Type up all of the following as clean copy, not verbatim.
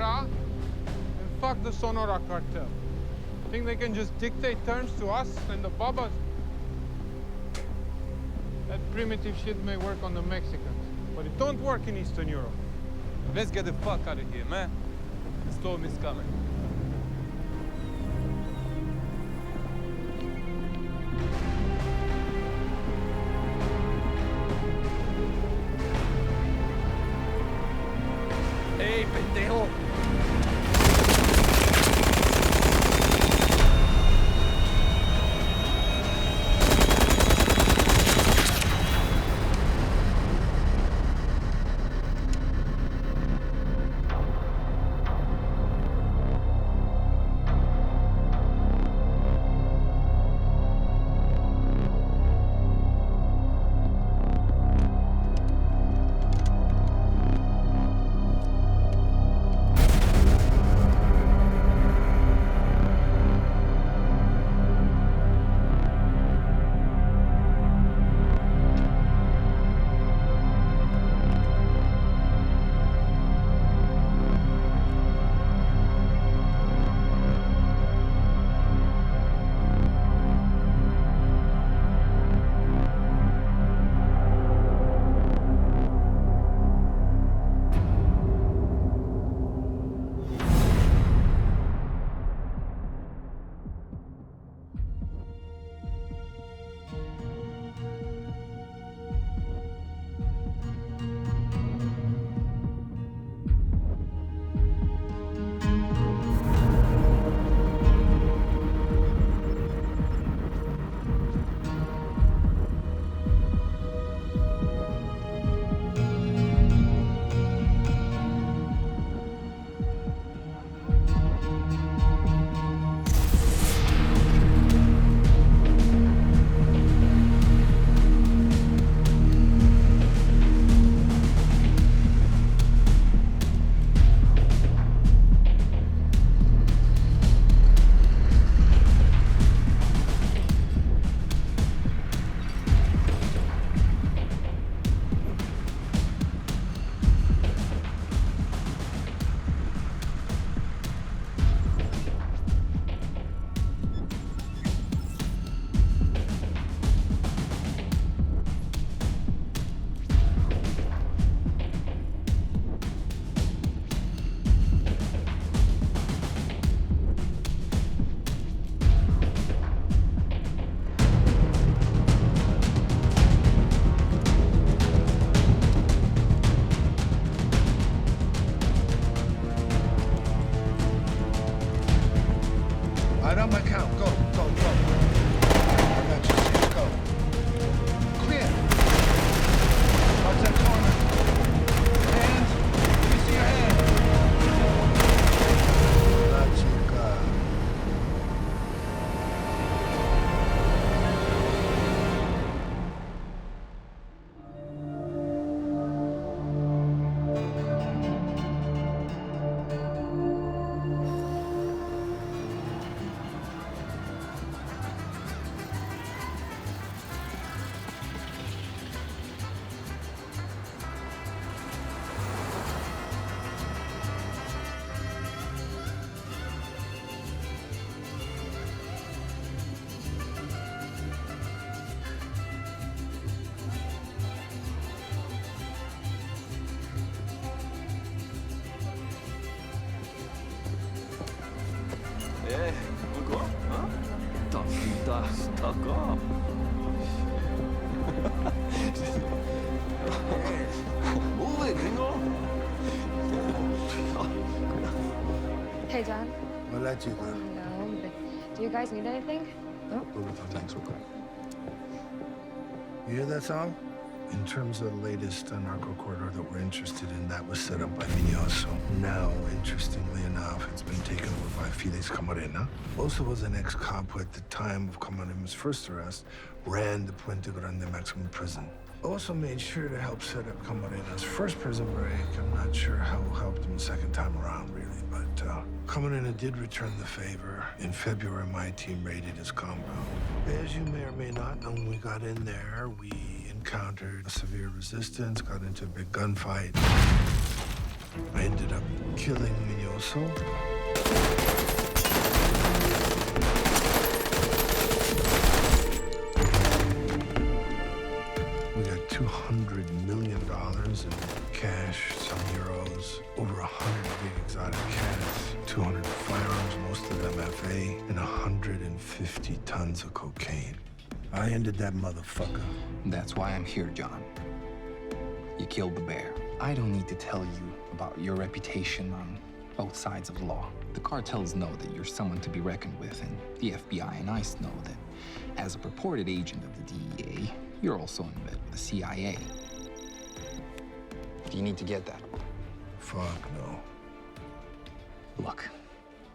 Sonora and fuck the Sonora cartel. Think they can just dictate terms to us and the Babas? That primitive shit may work on the Mexicans, but it don't work in Eastern Europe. Let's get the fuck out of here, man. The storm is coming. ¡Ey, pendejo! Stuck up. Move it, gringo. Hey, Dad. Hola, chica. No, hombre. Do you guys need anything? No? Thanks, okay. You hear that song? In terms of the latest narco corridor that we're interested in, that was set up by Munoz. So now, interestingly enough, it's been taken over by Felix Camarena. Also was an ex-cop who, at the time of Camarena's first arrest, ran the Puente Grande maximum prison. Also made sure to help set up Camarena's first prison break. I'm not sure how it helped him the second time around, really, but Camarena did return the favor. In February, my team raided his compound. As you may or may not know, when we got in there, we encountered a severe resistance, got into a big gunfight. I ended up killing Munoz mafioso? We got $200 million in cash, some euros, over 100 big exotic cats, 200 firearms, most of them FA, and 150 tons of cocaine. I ended that motherfucker. That's why I'm here, John. You killed the bear. I don't need to tell you about your reputation on both sides of the law. The cartels know that you're someone to be reckoned with, and the FBI and ICE know that as a purported agent of the DEA, you're also in bed with the CIA. Do you need to get that? Fuck no. Look,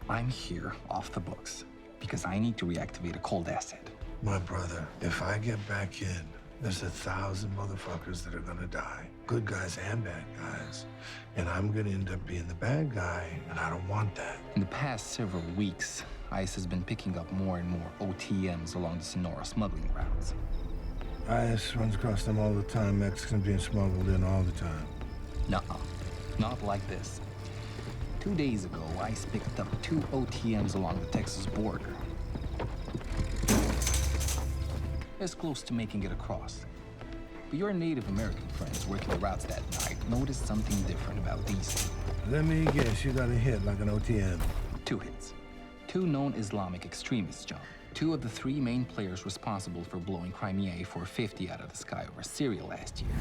I'm here off the books because I need to reactivate a cold asset. My brother, if I get back in, there's 1,000 motherfuckers that are gonna die. Good guys and bad guys. And I'm gonna end up being the bad guy, and I don't want that. In the past several weeks, ICE has been picking up more and more OTMs along the Sonora smuggling routes. IS runs across them all the time. Mexicans being smuggled in all the time. Nuh-uh. Not like this. 2 days ago, ICE picked up 2 OTMs along the Texas border. As close to making it across. But your Native American friends working the routes that night noticed something different about these 2. Let me guess, you got a hit like an OTM. 2 hits. 2 known Islamic extremists, John. 2 of the 3 main players responsible for blowing Crimea A450 out of the sky over Syria last year.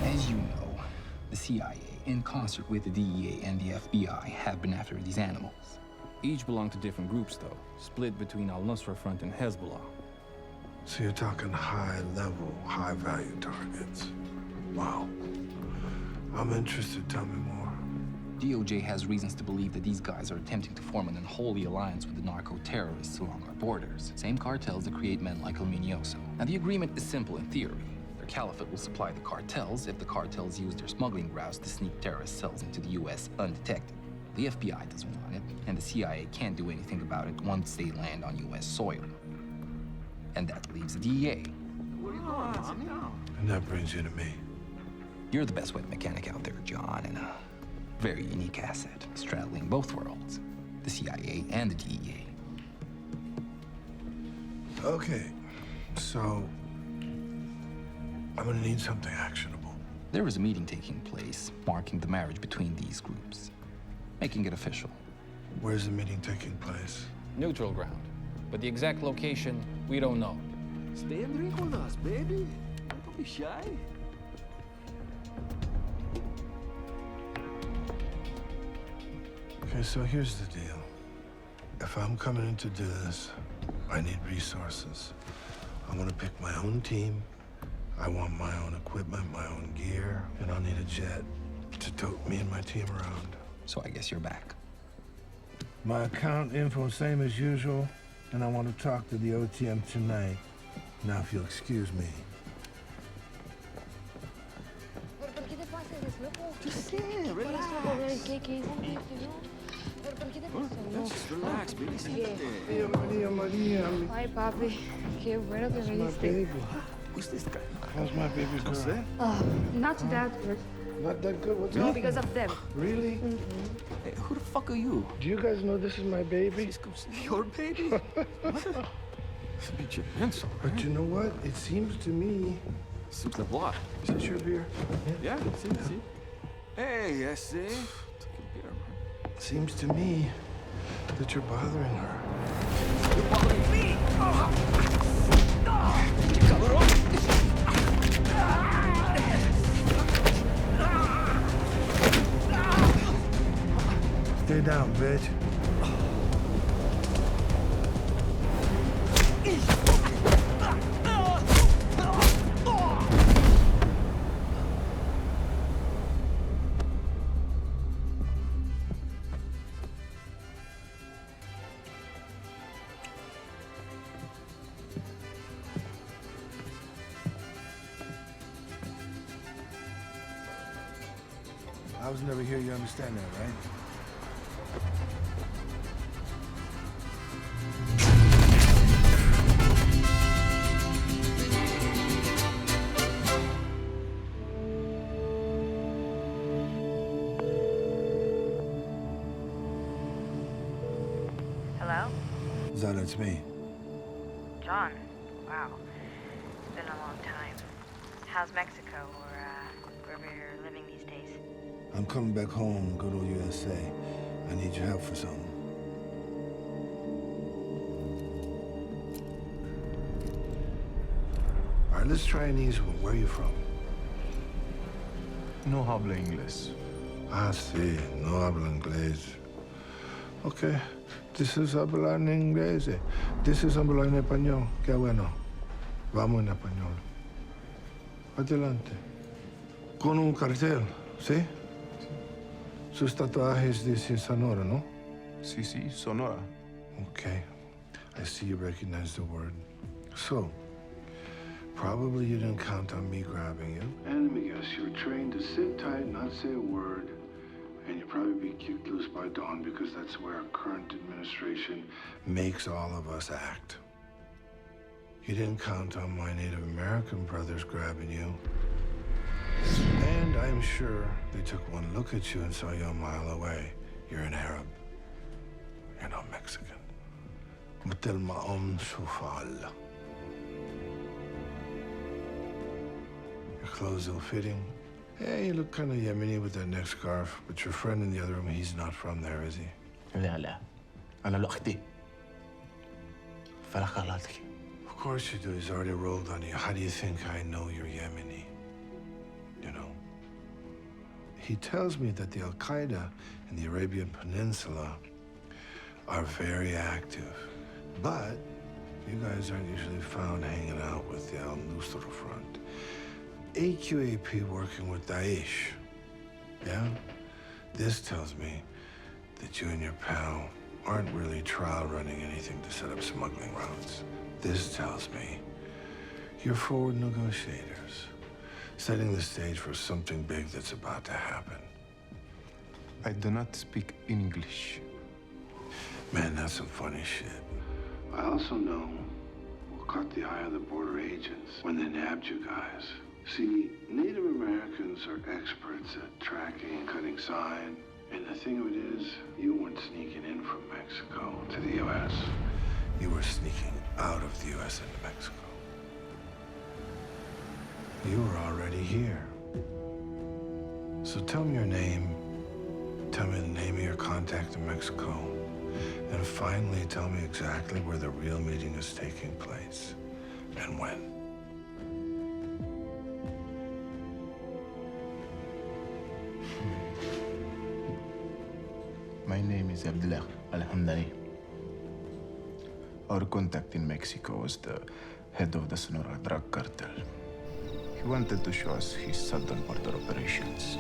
As you know, the CIA, in concert with the DEA and the FBI, have been after these animals. Each belong to different groups, though, split between Al-Nusra Front and Hezbollah. So you're talking high-level, high-value targets. Wow. I'm interested. Tell me more. DOJ has reasons to believe that these guys are attempting to form an unholy alliance with the narco-terrorists along our borders. Same cartels that create men like El Minioso. Now, the agreement is simple in theory. Their caliphate will supply the cartels if the cartels use their smuggling routes to sneak terrorist cells into the U.S. undetected. The FBI doesn't want it, and the CIA can't do anything about it once they land on U.S. soil. And that leaves the DEA. And that brings you to me. You're the best wet mechanic out there, John, and a very unique asset, straddling both worlds, the CIA and the DEA. Okay, so I'm gonna need something actionable. There is a meeting taking place, marking the marriage between these groups, making it official. Where's the meeting taking place? Neutral ground. But the exact location, we don't know. Stay and drink with us, baby. Don't be shy. Okay, so here's the deal. If I'm coming in to do this, I need resources. I'm gonna pick my own team. I want my own equipment, my own gear, and I'll need a jet to tote me and my team around. So I guess you're back. My account info, same as usual, and I want to talk to the OTM tonight. Now, if you'll excuse me. Just relax. Just relax, baby. Maria, Maria. Ay, papi, qué bueno que My viniste. baby. Who's this guy? How's my baby girl? Oh, not that good. Not that good. What's No, up? because of them. Really? Hey, who the fuck are you? Do you guys know this is my baby? Your baby? What? It's a bit your pencil, But you know what? It seems to me. Seems like what? Is this your beer? Yeah, see? Hey, I see. Take a beer, man. It seems to me that you're bothering her. You're bothering me! Cabrón! Stay down, bitch. was never here, you understand that, right? Hello? Zara, it's me. John? Wow. It's been a long time. How's Mexico or wherever you're living these days? I'm coming back home, good old USA. I need your help for something. All right, let's try an easy one. Where are you from? No habla inglés. Ah, sí, no hablo inglés. Okay, this is hablar en inglés. This is hablar en español. Qué bueno. Vamos en español. Adelante. Con un cartel, ¿sí? Sus tatuajes dicen Sonora, ¿no? Sí, sí, Sonora. Okay. I see you recognize the word. So, probably you didn't count on me grabbing you. And let me guess, you were trained to sit tight, not say a word, and you'll probably be kicked loose by dawn because that's where our current administration makes all of us act. You didn't count on my Native American brothers grabbing you. And I'm sure they took one look at you and saw you a mile away. You're an Arab. You're not Mexican. مثل ما شوفال. Your clothes ill-fitting. Yeah, you look kind of Yemeni with that neck scarf, but your friend in the other room, he's not from there, is he? لا لا أنا لوحدي فلا خالاتك. Of course you do. He's already rolled on you. How do you think I know you're Yemeni? You know? He tells me that the Al-Qaeda in the Arabian Peninsula are very active. But you guys aren't usually found hanging out with the Al-Nusra Front. AQAP working with Daesh. Yeah? This tells me that you and your pal aren't really trial running anything to set up smuggling routes. This tells me you're forward negotiators, setting the stage for something big that's about to happen. I do not speak English. Man, that's some funny shit. I also know what caught the eye of the border agents when they nabbed you guys. See, Native Americans are experts at tracking and cutting sign. And the thing of it is, you weren't sneaking in from Mexico to the U.S. You were sneaking out of the U.S. into Mexico. You were already here. So tell me your name, tell me the name of your contact in Mexico, and finally tell me exactly where the real meeting is taking place and when. My name is Abdullah Alhamdani. Our contact in Mexico was the head of the Sonora drug cartel. He wanted to show us his southern border operations.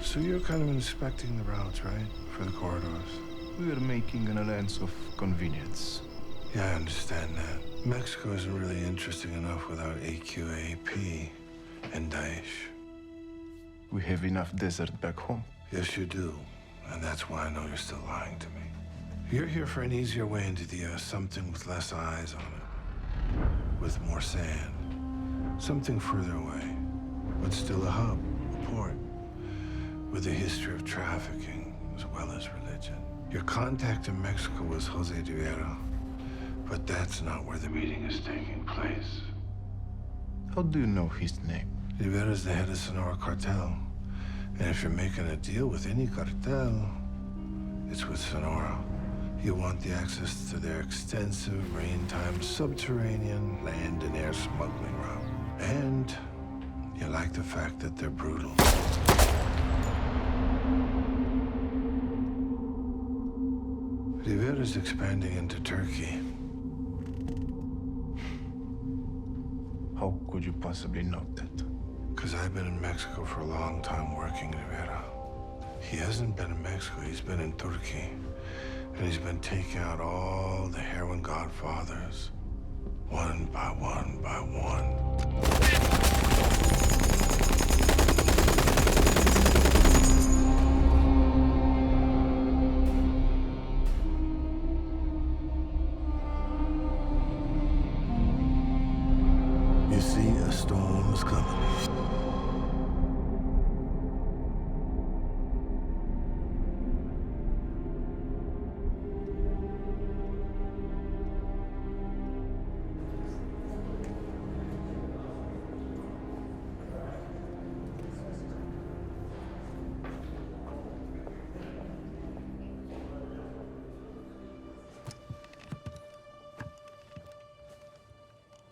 So you're kind of inspecting the routes, right? For the corridors? We were making an alliance of convenience. Yeah, I understand that. Mexico isn't really interesting enough without AQAP and Daesh. We have enough desert back home. Yes, you do. And that's why I know you're still lying to me. You're here for an easier way into the U.S., something with less eyes on it. With more sand. Something further away. But still a hub, a port. With a history of trafficking as well as religion. Your contact in Mexico was Jose Rivera. But that's not where the meeting is taking place. How do you know his name? Rivera's the head of Sonora cartel. And if you're making a deal with any cartel, it's with Sonora. You want the access to their extensive, maritime, subterranean, land and air smuggling route. And you like the fact that they're brutal. Rivera's expanding into Turkey. How could you possibly know that? Because I've been in Mexico for a long time working Rivera. He hasn't been in Mexico, he's been in Turkey. And he's been taking out all the heroin godfathers, one by one by one. You see, a storm is coming.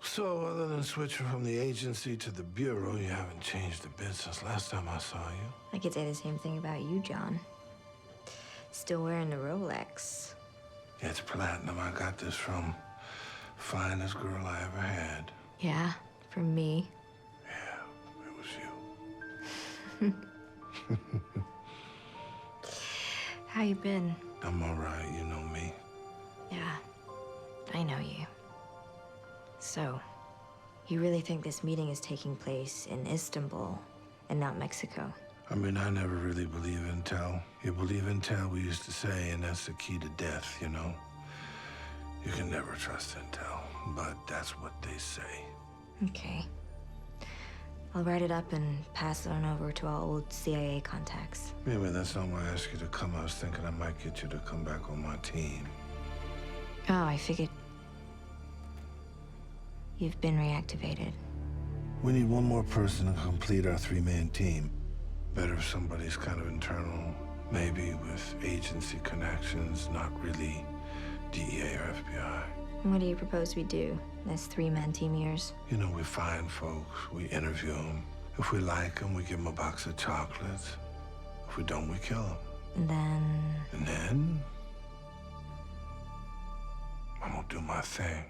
So, other than switching from the agency to the bureau, you haven't changed a bit since last time I saw you. I could say the same thing about you, John. Still wearing the Rolex. It's platinum. I got this from finest girl I ever had. Yeah, from me. Yeah, it was you. How you been? I'm all right, you know me. Yeah, I know you. So, you really think this meeting is taking place in Istanbul and not Mexico? I mean, I never really believe intel. You believe intel, we used to say, and that's the key to death, you know? You can never trust intel, but that's what they say. Okay. I'll write it up and pass it on over to our old CIA contacts. Maybe that's not why I asked you to come. I was thinking I might get you to come back on my team. Oh, I figured you've been reactivated. We need one more person to complete our three-man team. Better if somebody's kind of internal, maybe with agency connections, not really DEA or FBI. And what do you propose we do, this three-man team of yours? You know, we find folks, we interview them. If we like them, we give them a box of chocolates. If we don't, we kill them. And then, I'm gonna do my thing.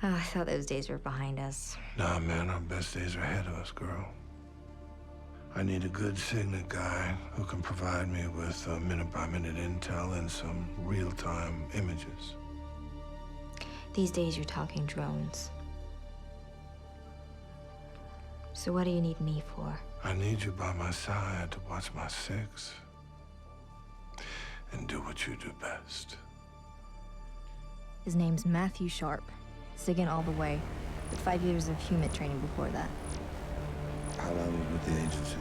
Oh, I thought those days were behind us. Nah, man, our best days are ahead of us, girl. I need a good signet guy who can provide me with minute-by-minute intel and some real-time images. These days you're talking drones. So what do you need me for? I need you by my side to watch my six and do what you do best. His name's Matthew Sharp. Siggin all the way. With 5 years of HUMIT training before that. How long were you with the agency?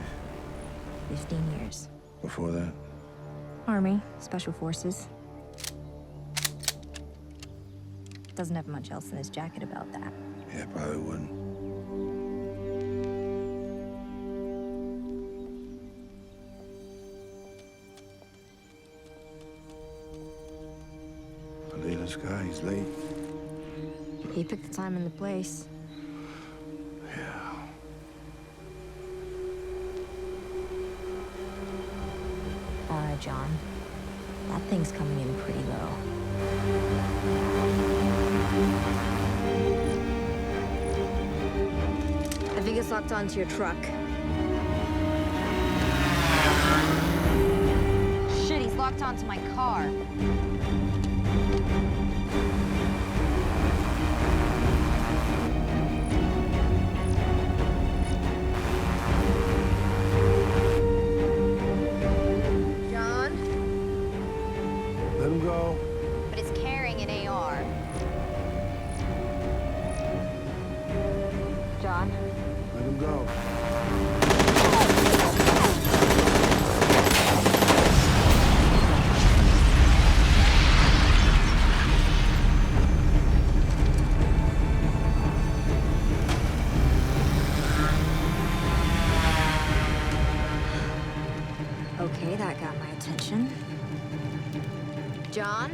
15 years. Before that? Army, Special Forces. Doesn't have much else in his jacket about that. Yeah, probably wouldn't. The latest guy, he's late. He picked the time and the place. Yeah. John, that thing's coming in pretty low. I think it's locked onto your truck. Shit, he's locked onto my car. Let him go. But it's carrying an AR. John? Let him go. Okay, that got my attention. John?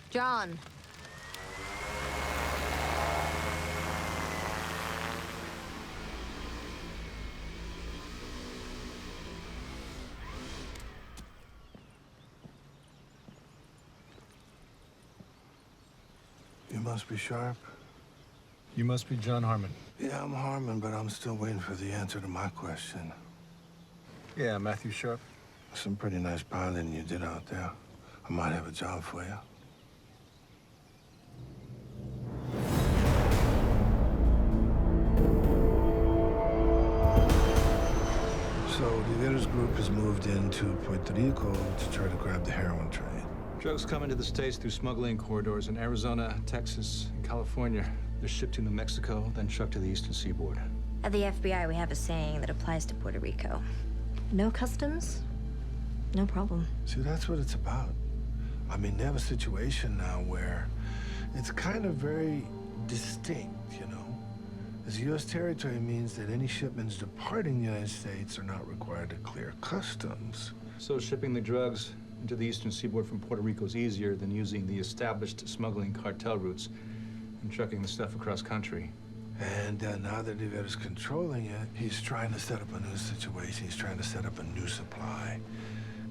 John. You must be Sharp. You must be John Harmon. Yeah, I'm Harmon, but I'm still waiting for the answer to my question. Yeah, Matthew Sharp. Some pretty nice piloting you did out there. I might have a job for you. So, Rivera's group has moved into Puerto Rico to try to grab the heroin trade. Drugs come into the States through smuggling corridors in Arizona, Texas, and California. They're shipped into Mexico, then trucked to the eastern seaboard. At the FBI, we have a saying that applies to Puerto Rico. No customs, no problem. See, that's what it's about. I mean, they have a situation now where it's kind of very distinct, you know? As U.S. territory means that any shipments departing the United States are not required to clear customs. So shipping the drugs into the eastern seaboard from Puerto Rico is easier than using the established smuggling cartel routes and trucking the stuff across country. And now that Rivera's controlling it, he's trying to set up a new situation. He's trying to set up a new supply.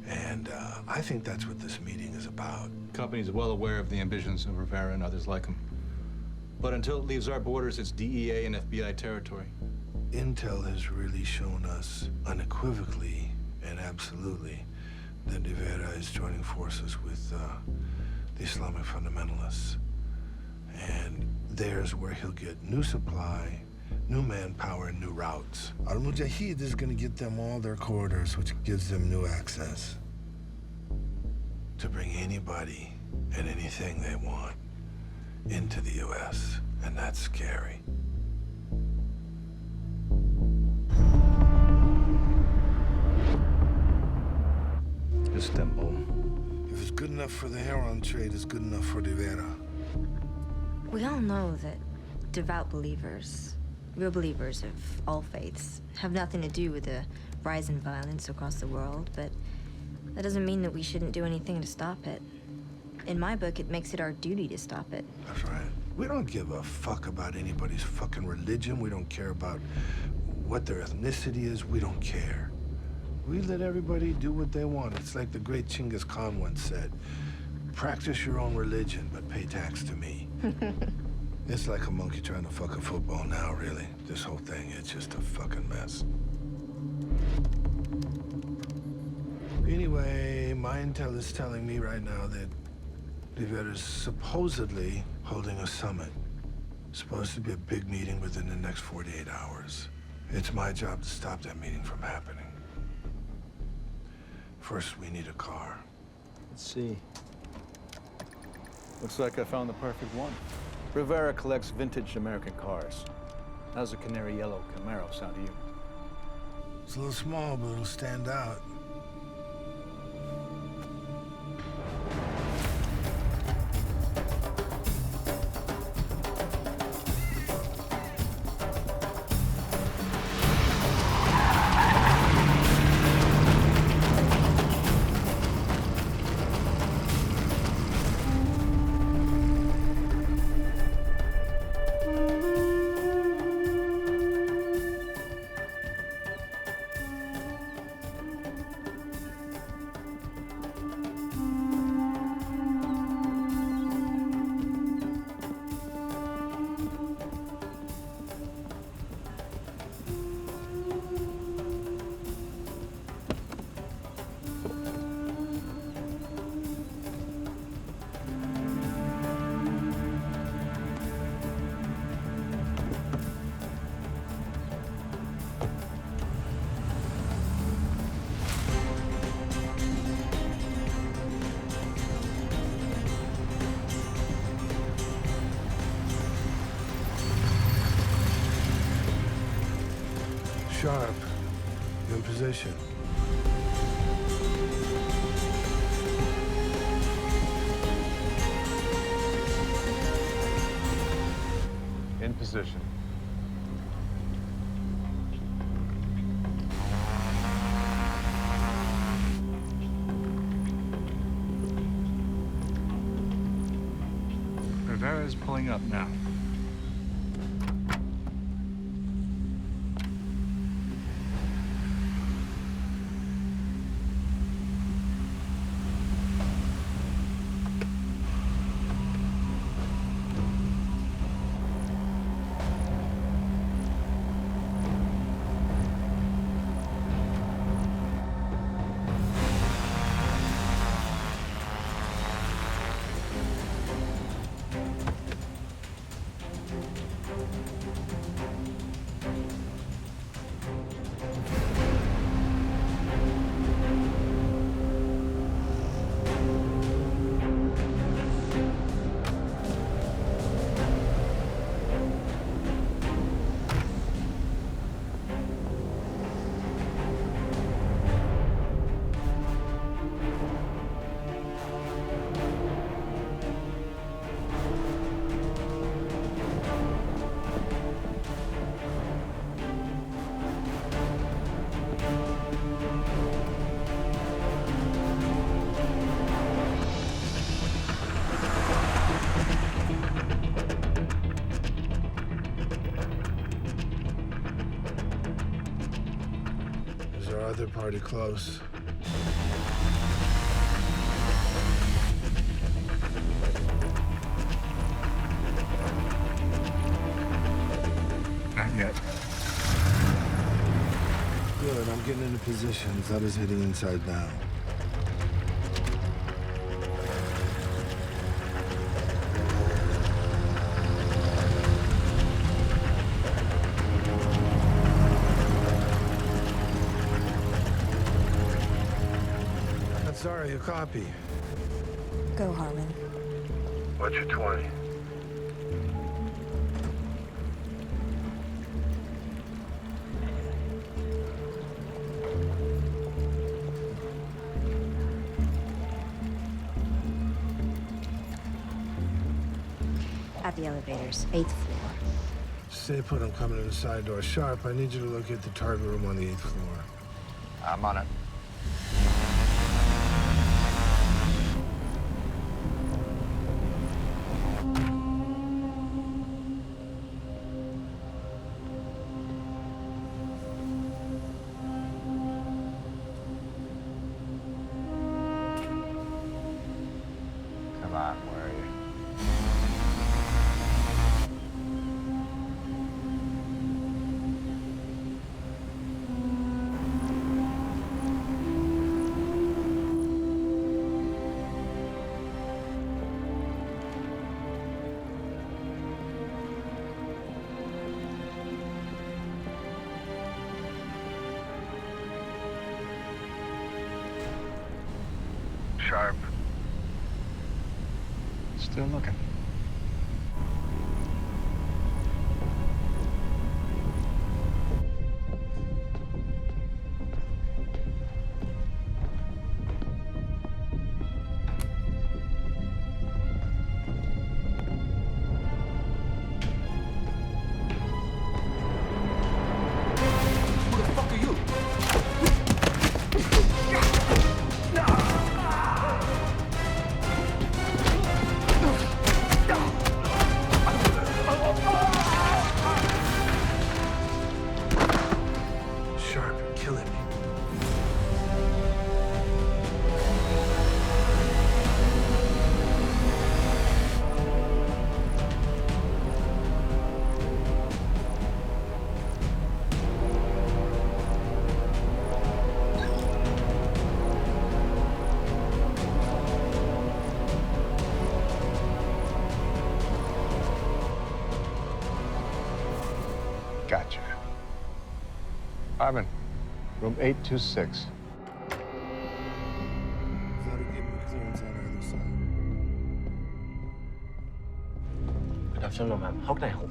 And I think that's what this meeting is about. The company's well aware of the ambitions of Rivera and others like him. But until it leaves our borders, it's DEA and FBI territory. Intel has really shown us unequivocally and absolutely that Rivera is joining forces with the Islamic fundamentalists. And there's where he'll get new supply, new manpower, and new routes. Al-Mujahid is going to get them all their corridors, which gives them new access to bring anybody and anything they want into the U.S., and that's scary. Istanbul. If it's good enough for the heroin trade, it's good enough for Rivera. We all know that devout believers, real believers of all faiths, have nothing to do with the rise in violence across the world, but that doesn't mean that we shouldn't do anything to stop it. In my book, it makes it our duty to stop it. That's right. We don't give a fuck about anybody's fucking religion. We don't care about what their ethnicity is. We don't care. We let everybody do what they want. It's like the great Chinggis Khan once said, practice your own religion, but pay tax to me. It's like a monkey trying to fuck a football now, really. This whole thing, it's just a fucking mess. Anyway, my intel is telling me right now that Rivera's supposedly holding a summit. It's supposed to be a big meeting within the next 48 hours. It's my job to stop that meeting from happening. First, we need a car. Let's see. Looks like I found the perfect one. Rivera collects vintage American cars. How's a canary yellow Camaro sound to you? It's a little small, but it'll stand out. Sharp, in position. In position. Rivera's pulling up now. Other party close. Not yet. Good, I'm getting into position. Others heading inside now. Sorry, a copy. Go, Harmon. What's your 20? At the elevators, 8th floor. Stay put, I'm coming in the side door. Sharp, I need you to locate the target room on the 8th floor. I'm on it. Come on, where are you? Sharp. Still looking. Who the fuck are you? Sharp, you're killing me. Gotcha. Harmon, room 826. That'll give me clearance on the other side. Good afternoon, ma'am. How can I help?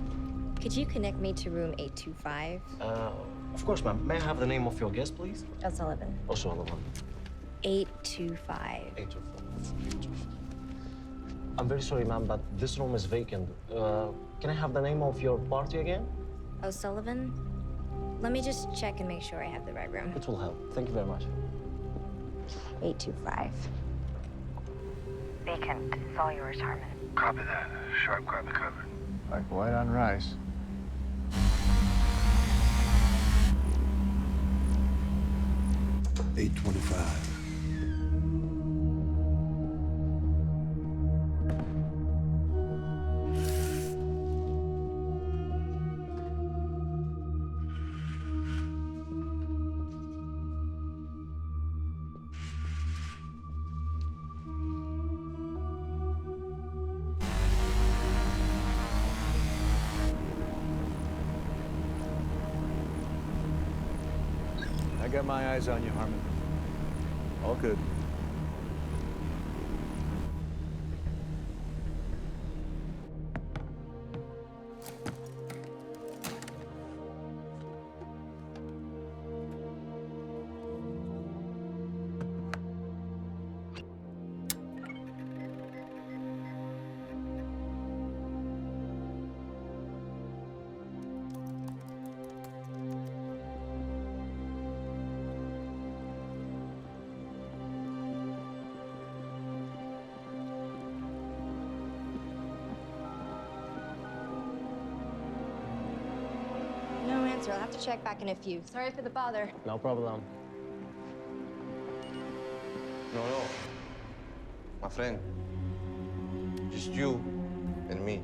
Could you connect me to room 825? Of course, ma'am. May I have the name of your guest, please? O'Sullivan. O'Sullivan. 825. 824. I'm very sorry, ma'am, but this room is vacant. Can I have the name of your party again? O'Sullivan? Let me just check and make sure I have the right room. It will help. Thank you very much. 825. Vacant. It's all yours, Harmon. Copy that. Sharp, grab the cover. Like white on rice. $825. I got my eyes on you, Harmon. All good. No answer. I'll have to check back in a few. Sorry for the bother. No problem. No. My friend. Just you and me.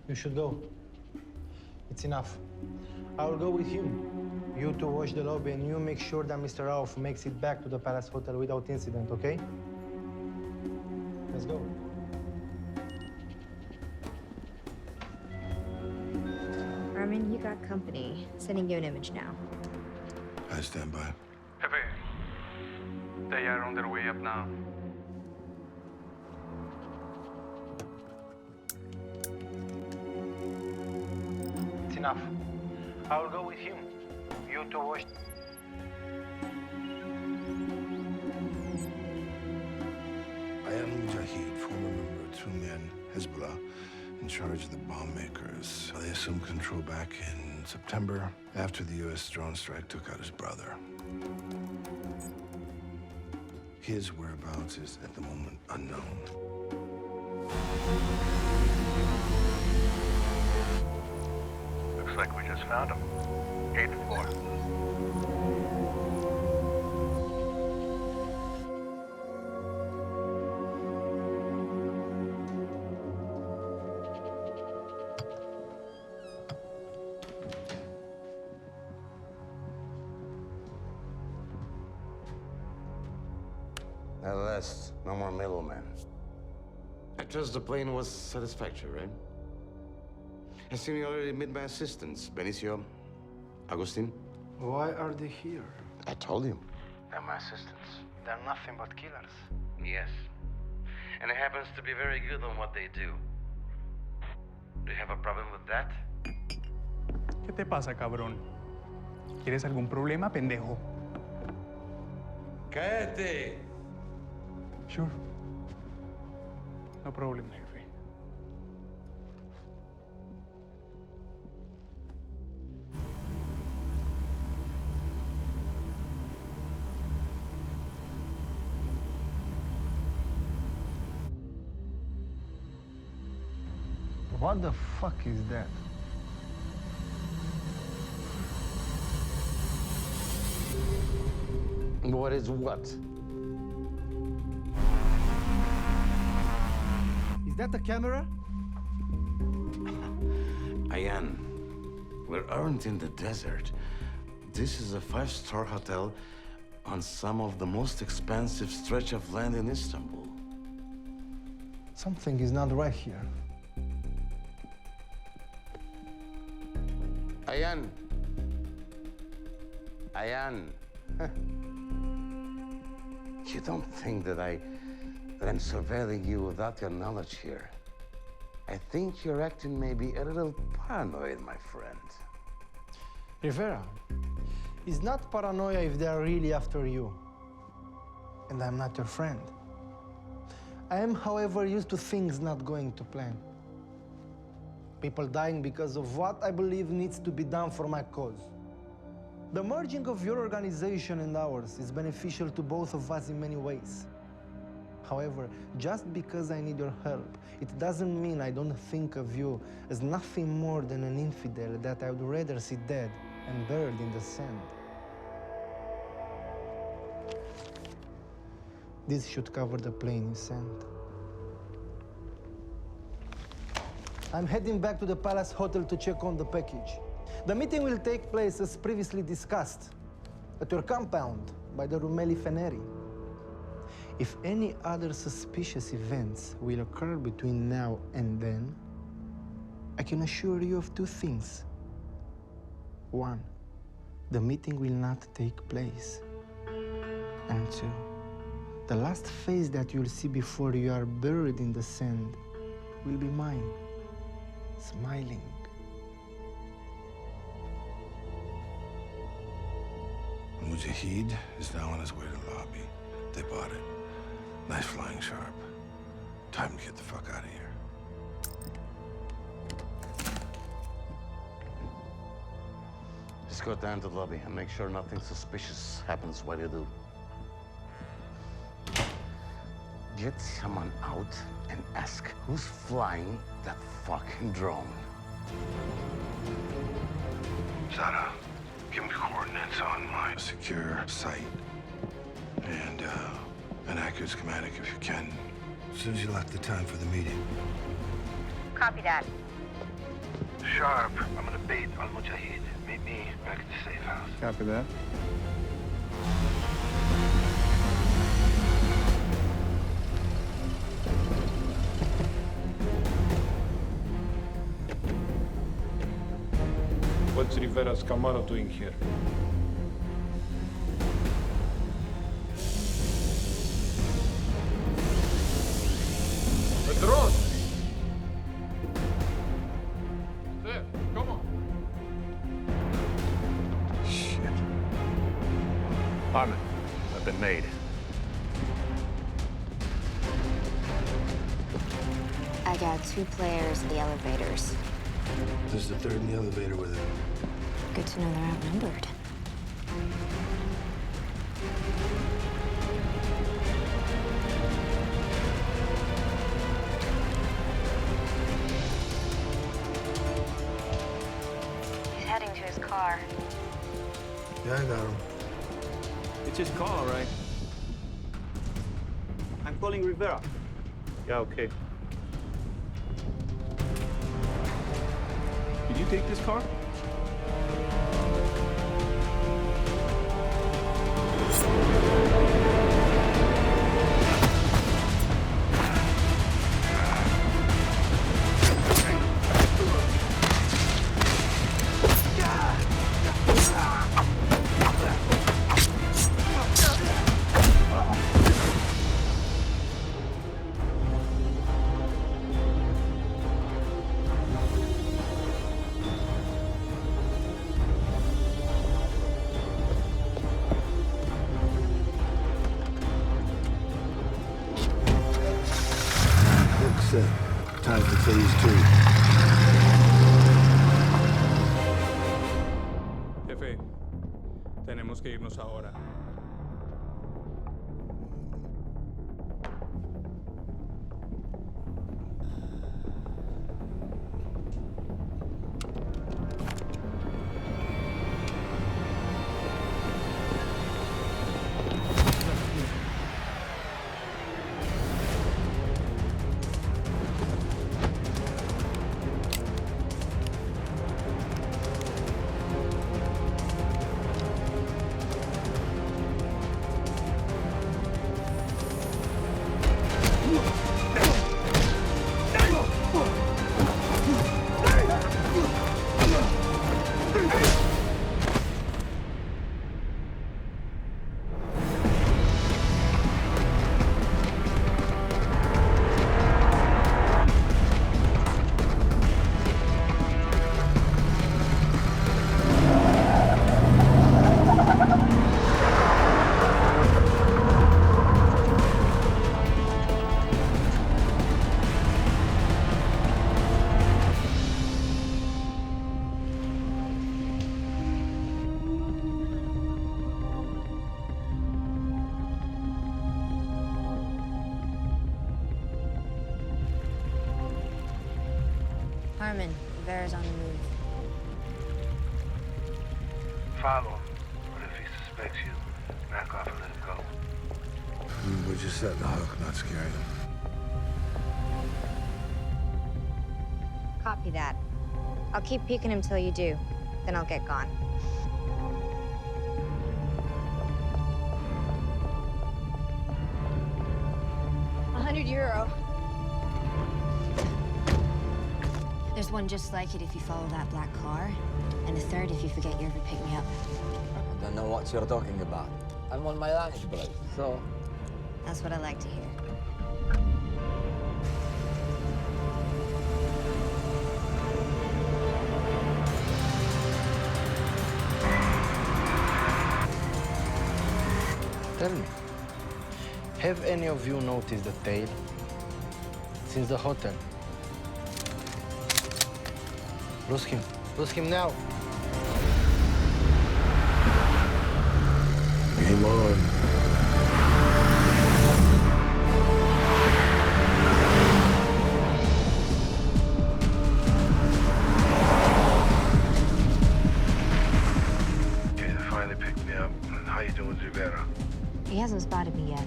You should go. It's enough. I will go with him. You two watch the lobby and you make sure that Mr. Rauf makes it back to the Palace Hotel without incident, okay? Let's go. Harmon, you got company. Sending you an image now. I stand by. Pepe, they are on their way up now. It's enough. I will go with him. You two watch. I am Mujahid, former member of two men, Hezbollah, in charge of the bomb makers. They assumed control back in September after the U.S. drone strike took out his brother. His whereabouts is at the moment unknown. Looks like we just found him. 8th floor. At last, no more middlemen. I trust the plane was satisfactory, right? I see you already met my assistants, Benicio, Agustin. Why are they here? I told you. They're my assistants. They're nothing but killers. Yes. And it happens to be very good on what they do. Do you have a problem with that? ¿Qué te pasa, cabrón? ¿Quieres algún problema, pendejo? ¡Cállate! Sure. No problem, jefe. What the fuck is that? What is what? Is that a camera? Ayan, we aren't in the desert. This is a five-star hotel on some of the most expansive stretch of land in Istanbul. Something is not right here. Ayan. Ayan. You don't think that I'm surveilling you without your knowledge here. I think you're acting maybe a little paranoid, my friend. Rivera, it's not paranoia if they are really after you. And I'm not your friend. I am, however, used to things not going to plan. People dying because of what I believe needs to be done for my cause. The merging of your organization and ours is beneficial to both of us in many ways. However, just because I need your help, it doesn't mean I don't think of you as nothing more than an infidel that I would rather see dead and buried in the sand. This should cover the plane you sent. I'm heading back to the Palace Hotel to check on the package. The meeting will take place as previously discussed at your compound by the Rumeli Feneri. If any other suspicious events will occur between now and then, I can assure you of two things. One, the meeting will not take place. And two, the last face that you'll see before you are buried in the sand will be mine, smiling. Mujahid is now on his way to the lobby. They bought it. Nice flying sharp. Time to get the fuck out of here. Just go down to the lobby and make sure nothing suspicious happens while you do. Get someone out and ask who's flying that fucking drone. Zara, give me coordinates on my secure site. And an accurate schematic if you can. As soon as you lock the time for the meeting. Copy that. Sharp, I'm gonna bait Al-Mujahid. Meet me back at the safe house. Copy that. What's Rivera's Camaro doing here? The drone! There, come on. Shit. Harmon, I've been made. I got 2 players in the elevators. There's the third in the elevator with him. Good to know they're outnumbered. He's heading to his car. Yeah, I got him. It's his car, all right. I'm calling Rivera. Yeah, okay. Did you take this car? Time for phase 2. Jefe, tenemos que irnos ahora. Harmon, Rivera's on the move. Follow him. But if he suspects you, back off and let him go. We're just setting the hook, not scaring him. Copy that. I'll keep peeking him till you do. Then I'll get gone. €100. There's one just like it if you follow that black car, and a third if you forget you ever picked me up. I don't know what you're talking about. I'm on my lunch break, so... That's what I like to hear. Tell me, have any of you noticed the tail since the hotel? Lose him. Lose him now. Game on. Okay, they finally picked me up. How you doing, Rivera? He hasn't spotted me yet.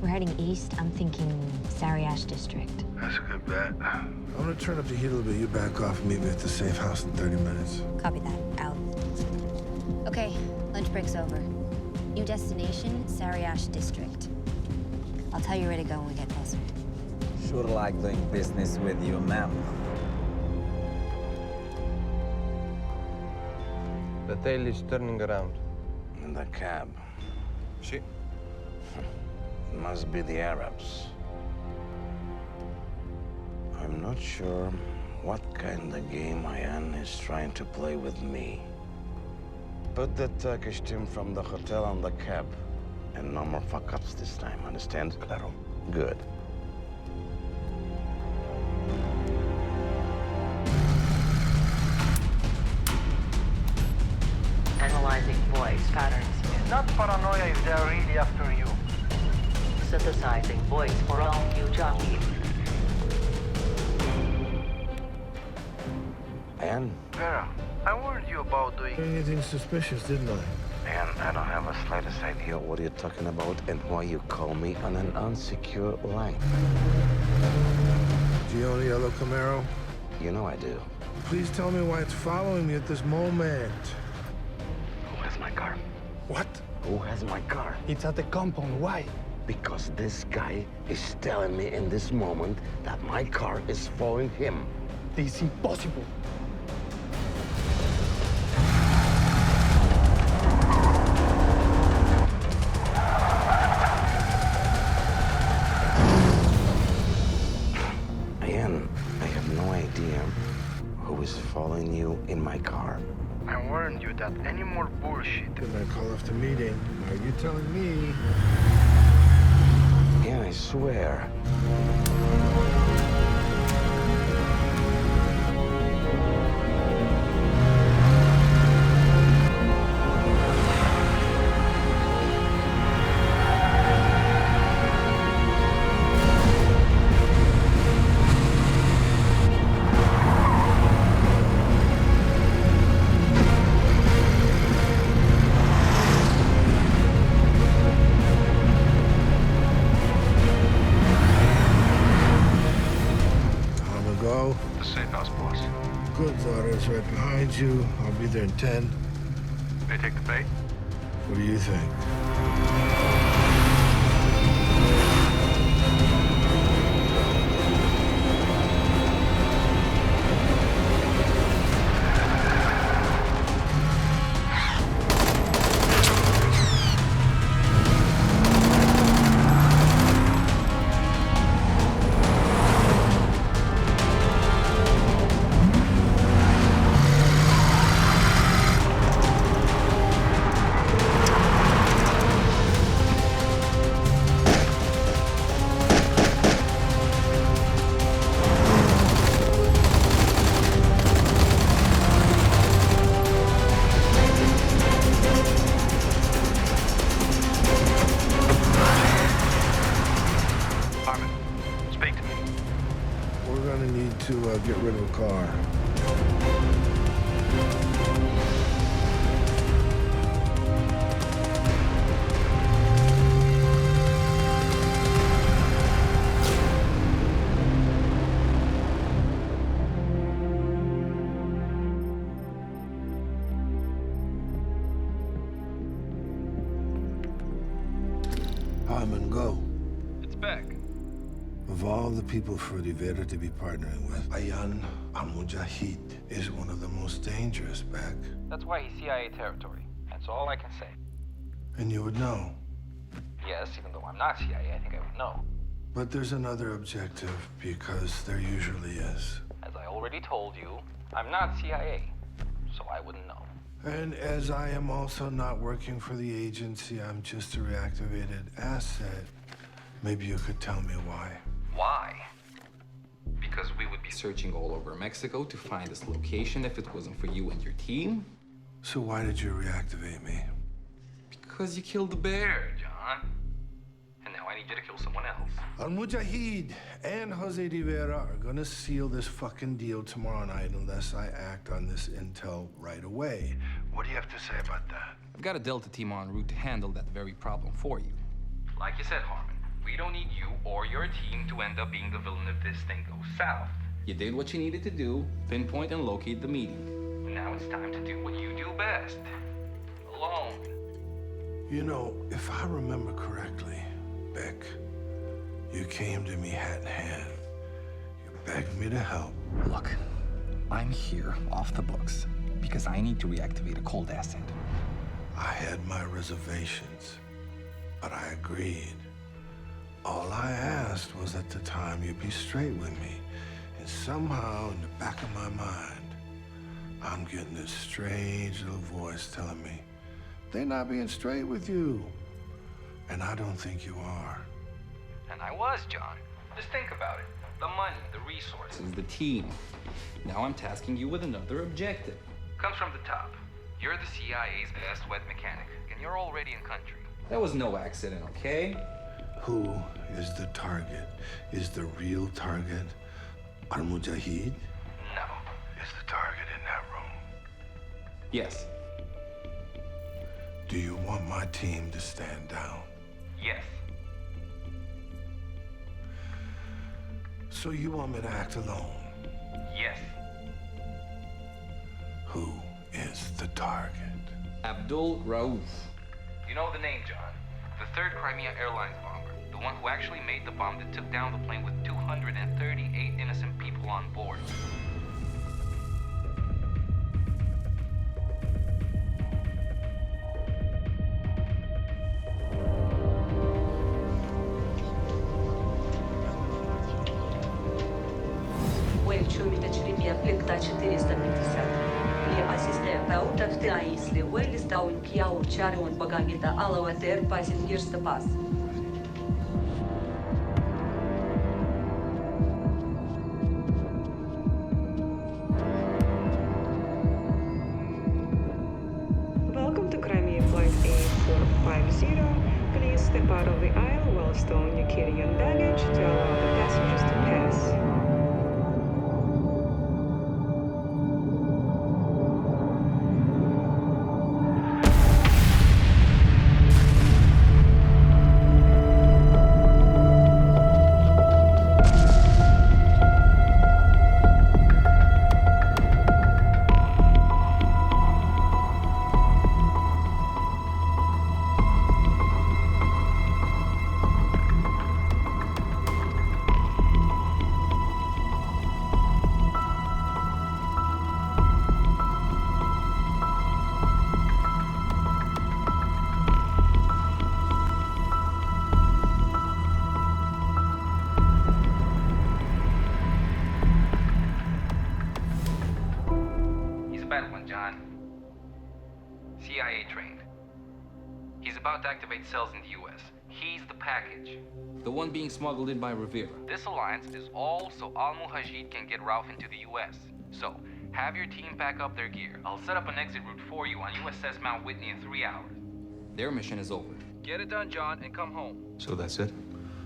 We're heading east. I'm thinking Sariash district. That's a good bet. I'm gonna turn up the heat a little bit. You back off and meet me at the safe house in 30 minutes. Copy that. Out. Okay, lunch break's over. New destination, Sariash district. I'll tell you where to go when we get closer. Sure like doing business with you, ma'am. The tail is turning around. In the cab. See? It must be the Arabs. I'm not sure what kind of game Ayan is trying to play with me. Put the Turkish team from the hotel on the cab. And no more fuck-ups this time, understand? Claro. Good. Analyzing voice patterns. It's not paranoia if they're really after you. Synthesizing voice for all you jockey. Ayan? Vera, I warned you about doing Anything suspicious, didn't I? And I don't have a slightest idea what you're talking about and why you call me on an unsecure line. Do you own a yellow Camaro? You know I do. Please tell me why it's following me at this moment. Who has my car? What? Who has my car? It's at the compound. Why? Because this guy is telling me in this moment that my car is following him. This is impossible. Ayan, I have no idea who is following you in my car. I warned you that any more bullshit. Didn't I call off the meeting? Are you telling me? Yeah, I swear. The safe house, boss. Good, daughter's right behind you. I'll be there in 10. May I take the bait? What do you think? Harmon, speak to me. We're gonna need to get rid of a car. Harmon, go. It's back. Of all the people for Rivera to be partnering with, Ayan al-Mujahid is one of the most dangerous back. That's why he's CIA territory. That's all I can say. And you would know. Yes, even though I'm not CIA, I think I would know. But there's another objective, because there usually is. As I already told you, I'm not CIA, so I wouldn't know. And as I am also not working for the agency, I'm just a reactivated asset. Maybe you could tell me why. Why? Because we would be searching all over Mexico to find this location if it wasn't for you and your team? So why did you reactivate me? Because you killed the bear, John. And now I need you to kill someone else. Al-Mujahid and Jose Rivera are gonna seal this fucking deal tomorrow night unless I act on this intel right away. What do you have to say about that? I've got a Delta team en route to handle that very problem for you. Like you said, Harmon, we don't need you or your team to end up being the villain if this thing goes south. You did what you needed to do, pinpoint and locate the meeting. Now it's time to do what you do best. Alone. You know, if I remember correctly, Beck, you came to me hat in hand. You begged me to help. Look, I'm here off the books because I need to reactivate a cold asset. I had my reservations, but I agreed. All I asked was at the time you be straight with me. And somehow, in the back of my mind, I'm getting this strange little voice telling me, they're not being straight with you. And I don't think you are. And I was, John. Just think about it. The money, the resources. This is the team. Now I'm tasking you with another objective. Comes from the top. You're the CIA's best wet mechanic, and you're already in country. That was no accident, okay? Who is the target? Is the real target Al-Mujahid? No. Is the target in that room? Yes. Do you want my team to stand down? Yes. So you want me to act alone? Yes. Who is the target? Abdul Rauf. You know the name, John. The third Crimea Airlines bomber. The one who actually made the bomb that took down the plane with 238 innocent people on board. Плита 450. Le asiste pe autofte a isle, Wales stau în chiau ceare un bagagita alawater passengers to pass. Welcome to Crimea Flight 8450. Please step out of the aisle while stowing your carry-on baggage to allow the passengers to pass. CIA trained. He's about to activate cells in the US. He's the package. The one being smuggled in by Rivera. This alliance is all so Al-Mujahid can get Rauf into the US. So, have your team pack up their gear. I'll set up an exit route for you on USS Mount Whitney in 3 hours. Their mission is over. Get it done, John, and come home. So that's it?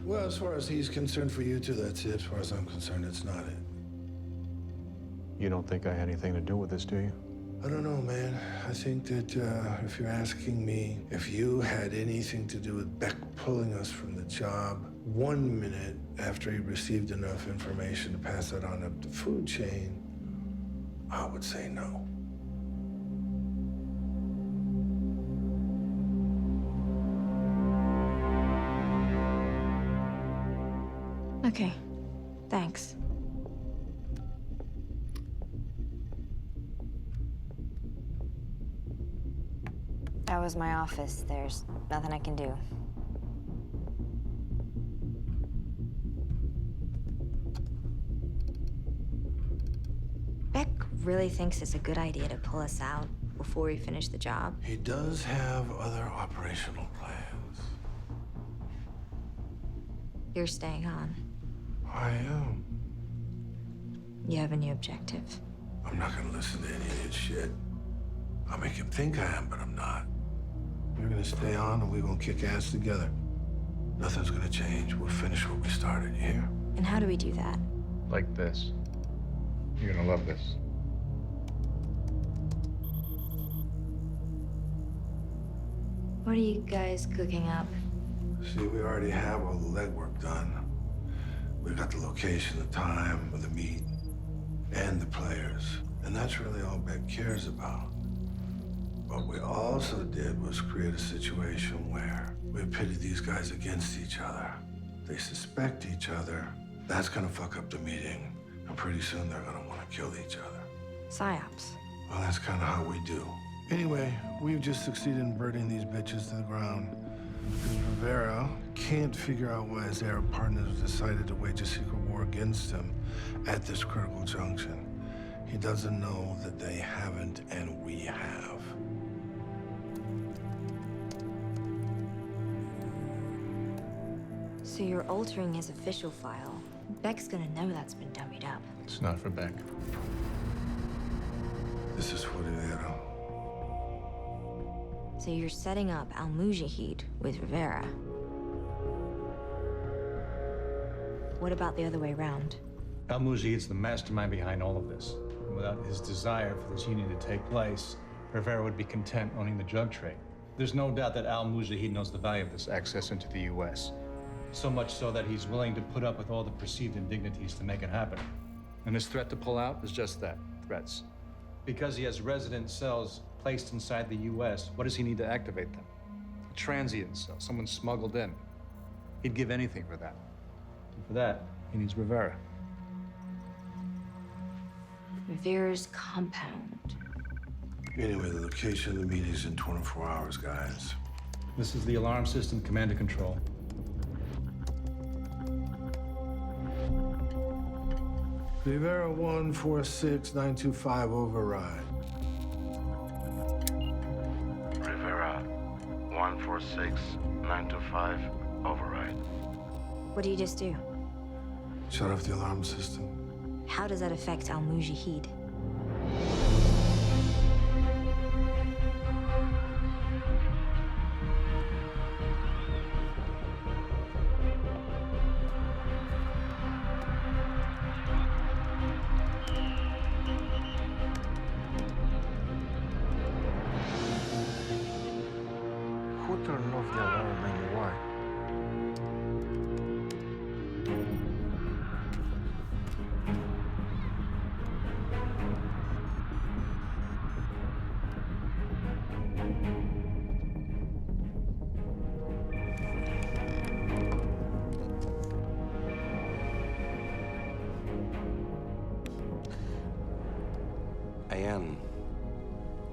Well, as far as he's concerned for you two, that's it. As far as I'm concerned, it's not it. You don't think I had anything to do with this, do you? I don't know, man. I think that if you're asking me if you had anything to do with Beck pulling us from the job 1 minute after he received enough information to pass it on up the food chain, I would say no. Okay, thanks. That was my office. There's nothing I can do. Beck really thinks it's a good idea to pull us out before we finish the job. He does have other operational plans. You're staying on. I am. You have a new objective. I'm not gonna listen to any of his shit. I'll make him think I am, but I'm not. We're gonna stay on and we're gonna kick ass together. Nothing's gonna change. We'll finish what we started, you hear? And how do we do that? Like this. You're gonna love this. What are you guys cooking up? See, we already have all the legwork done. We got the location, the time of the meet, and the players. And that's really all Beck cares about. What we also did was create a situation where we pitted these guys against each other. They suspect each other. That's gonna fuck up the meeting. And pretty soon they're gonna wanna kill each other. Psyops. Well, that's kind of how we do. Anyway, we've just succeeded in burning these bitches to the ground. Because Rivera can't figure out why his Arab partners decided to wage a secret war against him at this critical junction. He doesn't know that they haven't, and we have. So you're altering his official file. Beck's gonna know that's been dummied up. It's not for Beck. This is for Rivera. So you're setting up Al-Mujahid with Rivera. What about the other way around? Al-Mujahid's the mastermind behind all of this. And without his desire for this union to take place, Rivera would be content owning the drug trade. There's no doubt that Al-Mujahid knows the value of this access into the U.S. So much so that he's willing to put up with all the perceived indignities to make it happen. And his threat to pull out is just that, threats. Because he has resident cells placed inside the U.S., what does he need to activate them? A transient cell, someone smuggled in. He'd give anything for that. And for that, he needs Rivera. Rivera's compound. Anyway, the location of the meeting's in 24 hours, guys. This is the alarm system command and control. Rivera 146925 override. Rivera 146925 override. What do you just do? Shut off the alarm system. How does that affect Al-Mujahid? Who turned off the alarm and why? Ayan,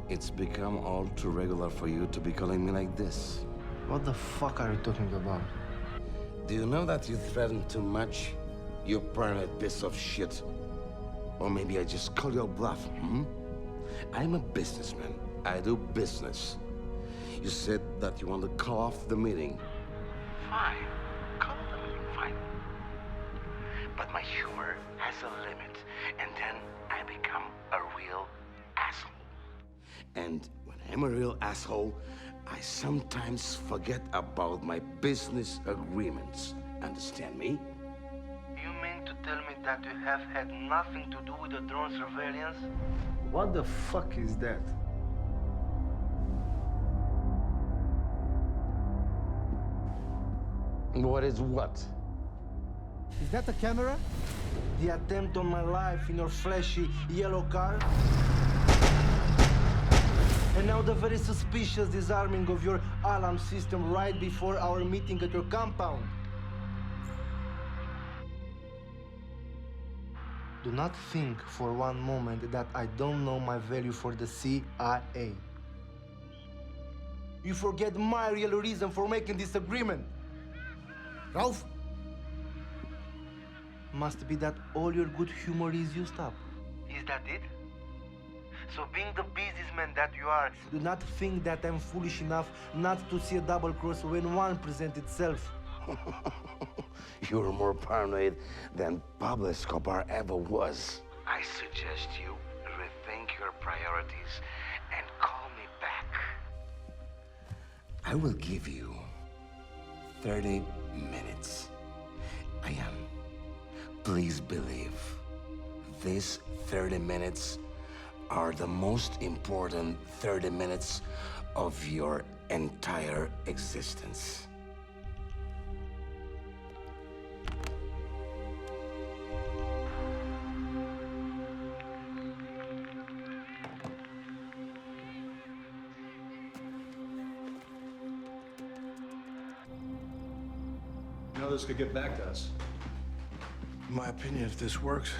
it's become all too regular for you to be calling me like this. What the fuck are you talking about? Do you know that you threaten too much? You paranoid piece of shit. Or maybe I just call your bluff, I'm a businessman. I do business. You said that you want to call off the meeting. Fine. Call off the meeting, fine. But my humor has a limit, and then I become a real asshole. And when I'm a real asshole, I sometimes forget about my business agreements. Understand me? You mean to tell me that you have had nothing to do with the drone surveillance? What the fuck is that? What is what? Is that a camera? The attempt on my life in your flashy yellow car? And now the very suspicious disarming of your alarm system right before our meeting at your compound. Do not think for one moment that I don't know my value for the CIA. You forget my real reason for making this agreement. Ralph? Must be that all your good humor is used up. Is that it? So being the businessman that you are, Do not think that I'm foolish enough not to see a double cross when one presents itself. You're more paranoid than Pablo Escobar ever was. I suggest you rethink your priorities and call me back. I will give you 30 minutes. Please believe, these 30 minutes are the most important 30 minutes of your entire existence. know this could get back to us. In my opinion, if this works,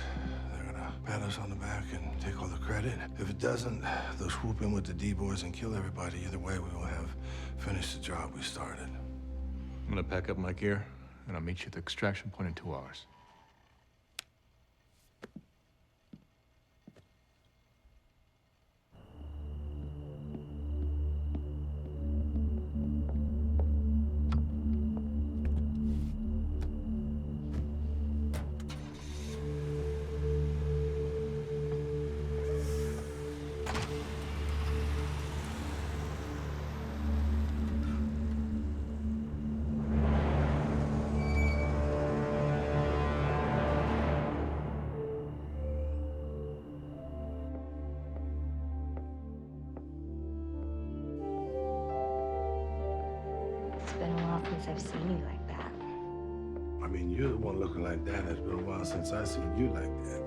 they're gonna pat us on the back and take all the credit. If it doesn't, they'll swoop in with the D-boys and kill everybody. Either way, we will have finished the job we started. I'm gonna pack up my gear, and I'll meet you at the extraction point in 2 hours. It's been a while since I've seen you like that. I mean, you're the one looking like that. It's been a while since I've seen you like that.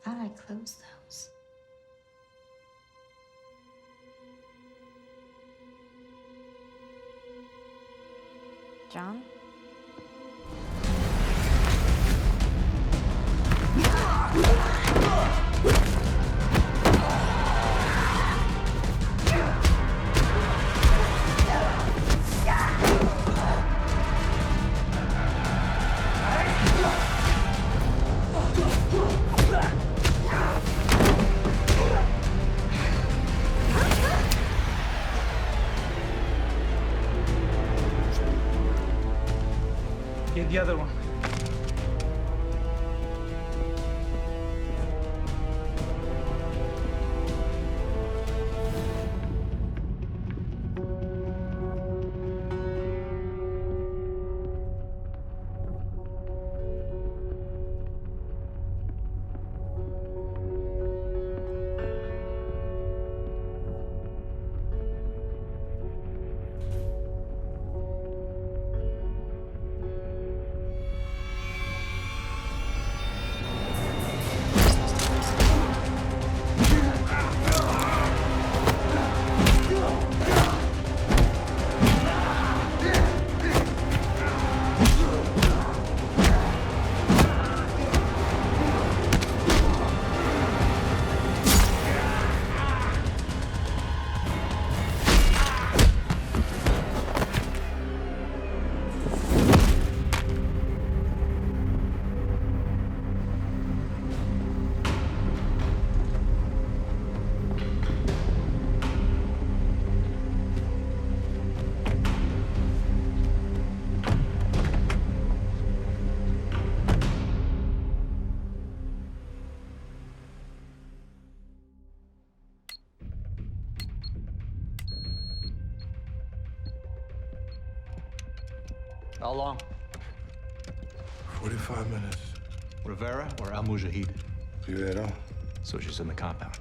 I thought I closed those. John? Get the other one. How long? 45 minutes. Rivera or Al Mujahid? Rivera. So she's in the compound.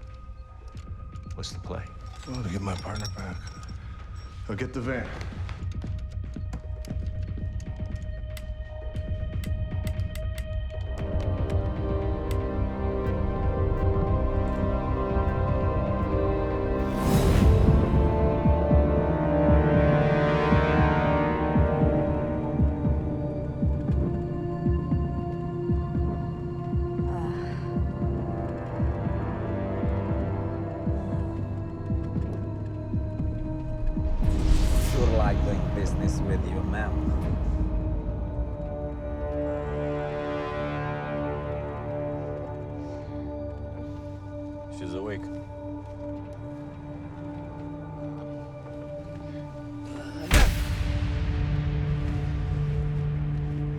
What's the play? Oh, to get my partner back. I'll get the van. like doing business with you, ma'am. She's awake.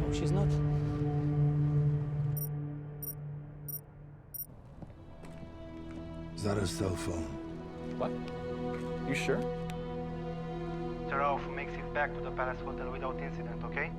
Oh, she's not. Is that her cell phone? What? You sure? Mr. Rauf makes it back to the Palace Hotel without incident, okay?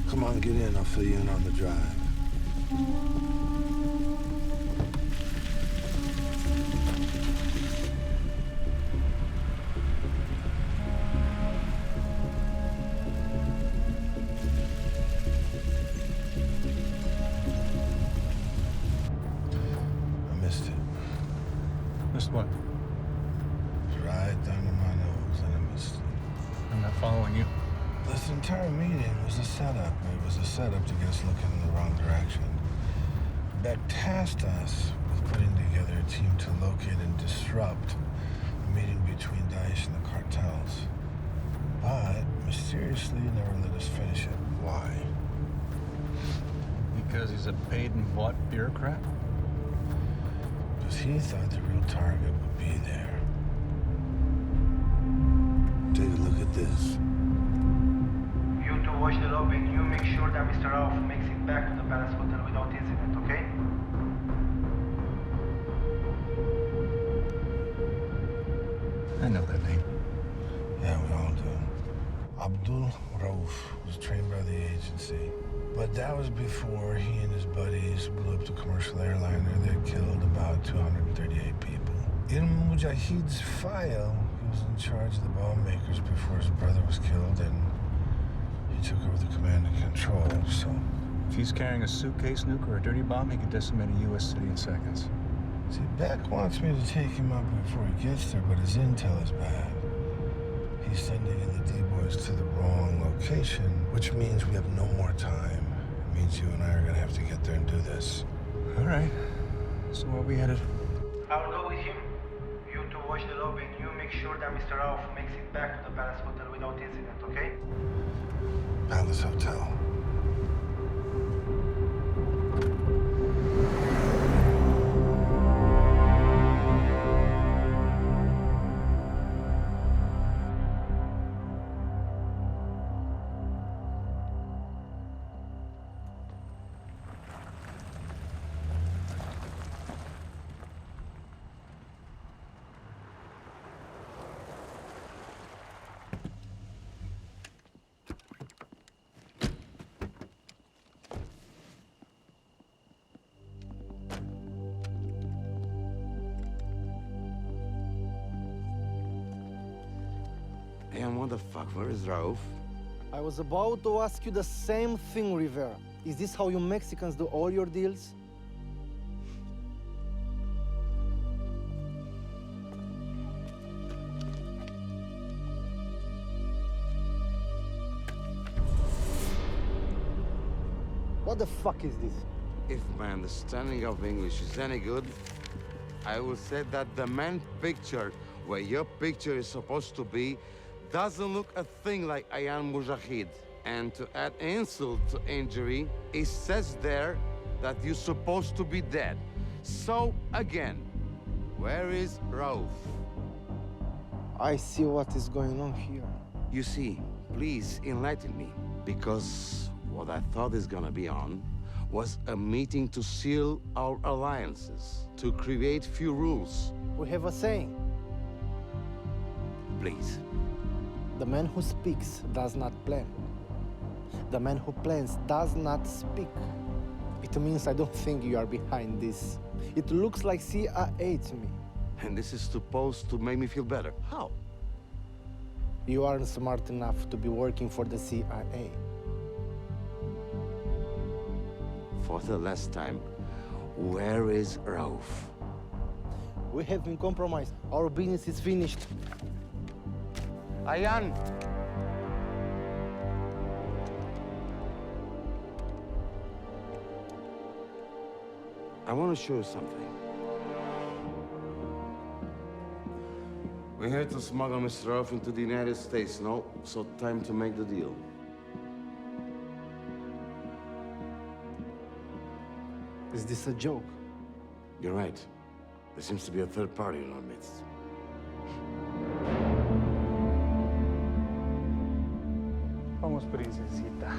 Come on, get in. I'll fill you in on the drive. I missed it. Missed what? Right under my nose, and I missed it. I'm not following you. This entire meeting was a setup. It was a setup to get us looking in the wrong direction. Beck tasked us with putting together a team to locate and disrupt a meeting between Daesh and the cartels. But mysteriously never let us finish it. Why? Because he's a paid and bought bureaucrat? Because he thought the real target would be there. Take a look at this. You two watch the lobby and you make sure that Mr. Rauf makes it back to the Palace Hotel without incident, okay? I know that name. Yeah, we all do. Abdul Rauf was trained by the agency. But that was before he and his buddies blew up the commercial airliner that killed about 238 people. In Mujahid's file, he was in charge of the bomb makers before his brother was killed, and he took over the command and control, so... If he's carrying a suitcase nuke or a dirty bomb, he could decimate a U.S. city in seconds. See, Beck wants me to take him out before he gets there, but his intel is bad. He's sending in the D-boys to the wrong location, which means we have no more time. It means you and I are gonna have to get there and do this. All right. So where are we headed? I'll go with him. You two watch the lobby and you make sure that Mr. Rauf makes it back to the Palace Hotel without incident, okay? Palace Hotel. And what the fuck, where is Rauf? I was about to ask you the same thing, Rivera. Is this how you Mexicans do all your deals? What the fuck is this? If my understanding of English is any good, I will say that the main picture, where your picture is supposed to be, doesn't look a thing like Ayan Mujahid. And to add insult to injury, it says there that you're supposed to be dead. So, again, where is Rauf? I see what is going on here. You see, please enlighten me, because what I thought is gonna be on was a meeting to seal our alliances, to create few rules. We have a saying. Please. The man who speaks does not plan. The man who plans does not speak. It means I don't think you are behind this. It looks like CIA to me. And this is supposed to make me feel better. How? You aren't smart enough to be working for the CIA. For the last time, Where is Rauf? We have been compromised. Our business is finished. Ayan! I want to show you something. We're here to smuggle Mr. Rauf into the United States, no? So time to make the deal. Is this a joke? You're right. There seems to be a third party in our midst. Vamos, princesita.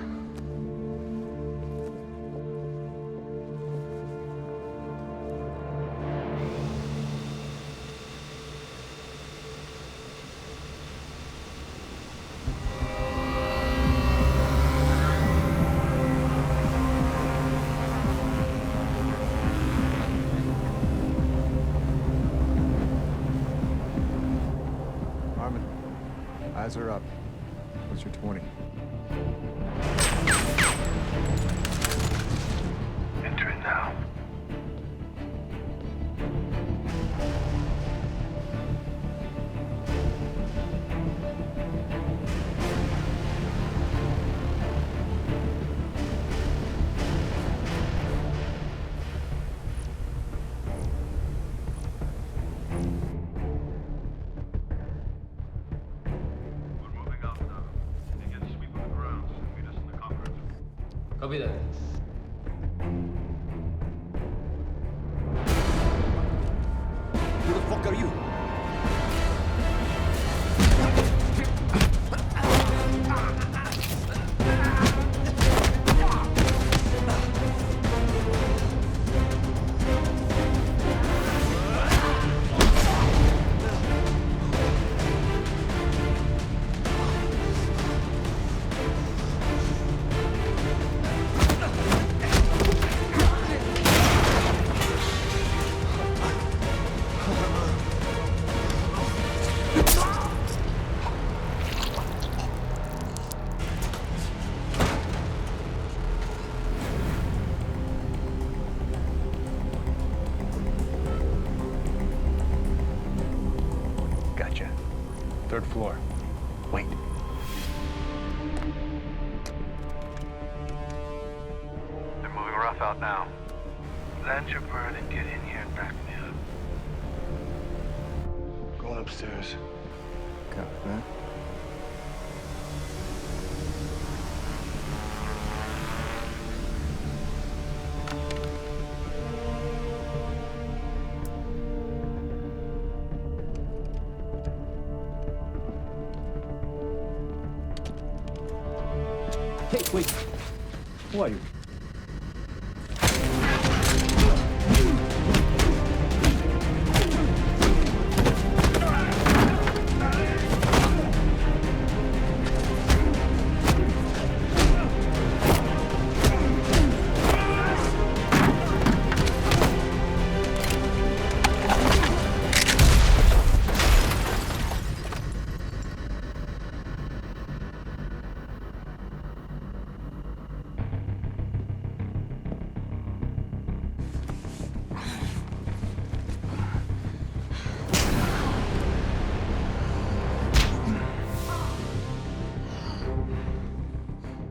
Harmon, eyes are up. What's your 20? Enter it now. Copy that. Who the fuck are you? Gotcha. Third floor. Wait. They're moving Ruff out now. Land your bird and get in here and back me up. Going upstairs. Copy that. Hey, wait. Who are you?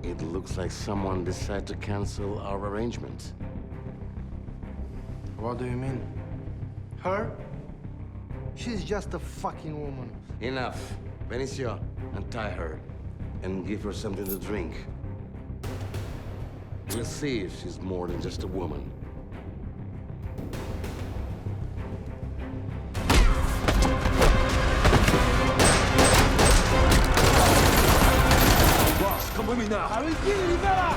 It looks like someone decided to cancel our arrangement. What do you mean? Her? She's just a fucking woman. Enough. Benicio, untie her and give her something to drink. We'll see if she's more than just a woman. Boss, come with me now. I will kill Rivera!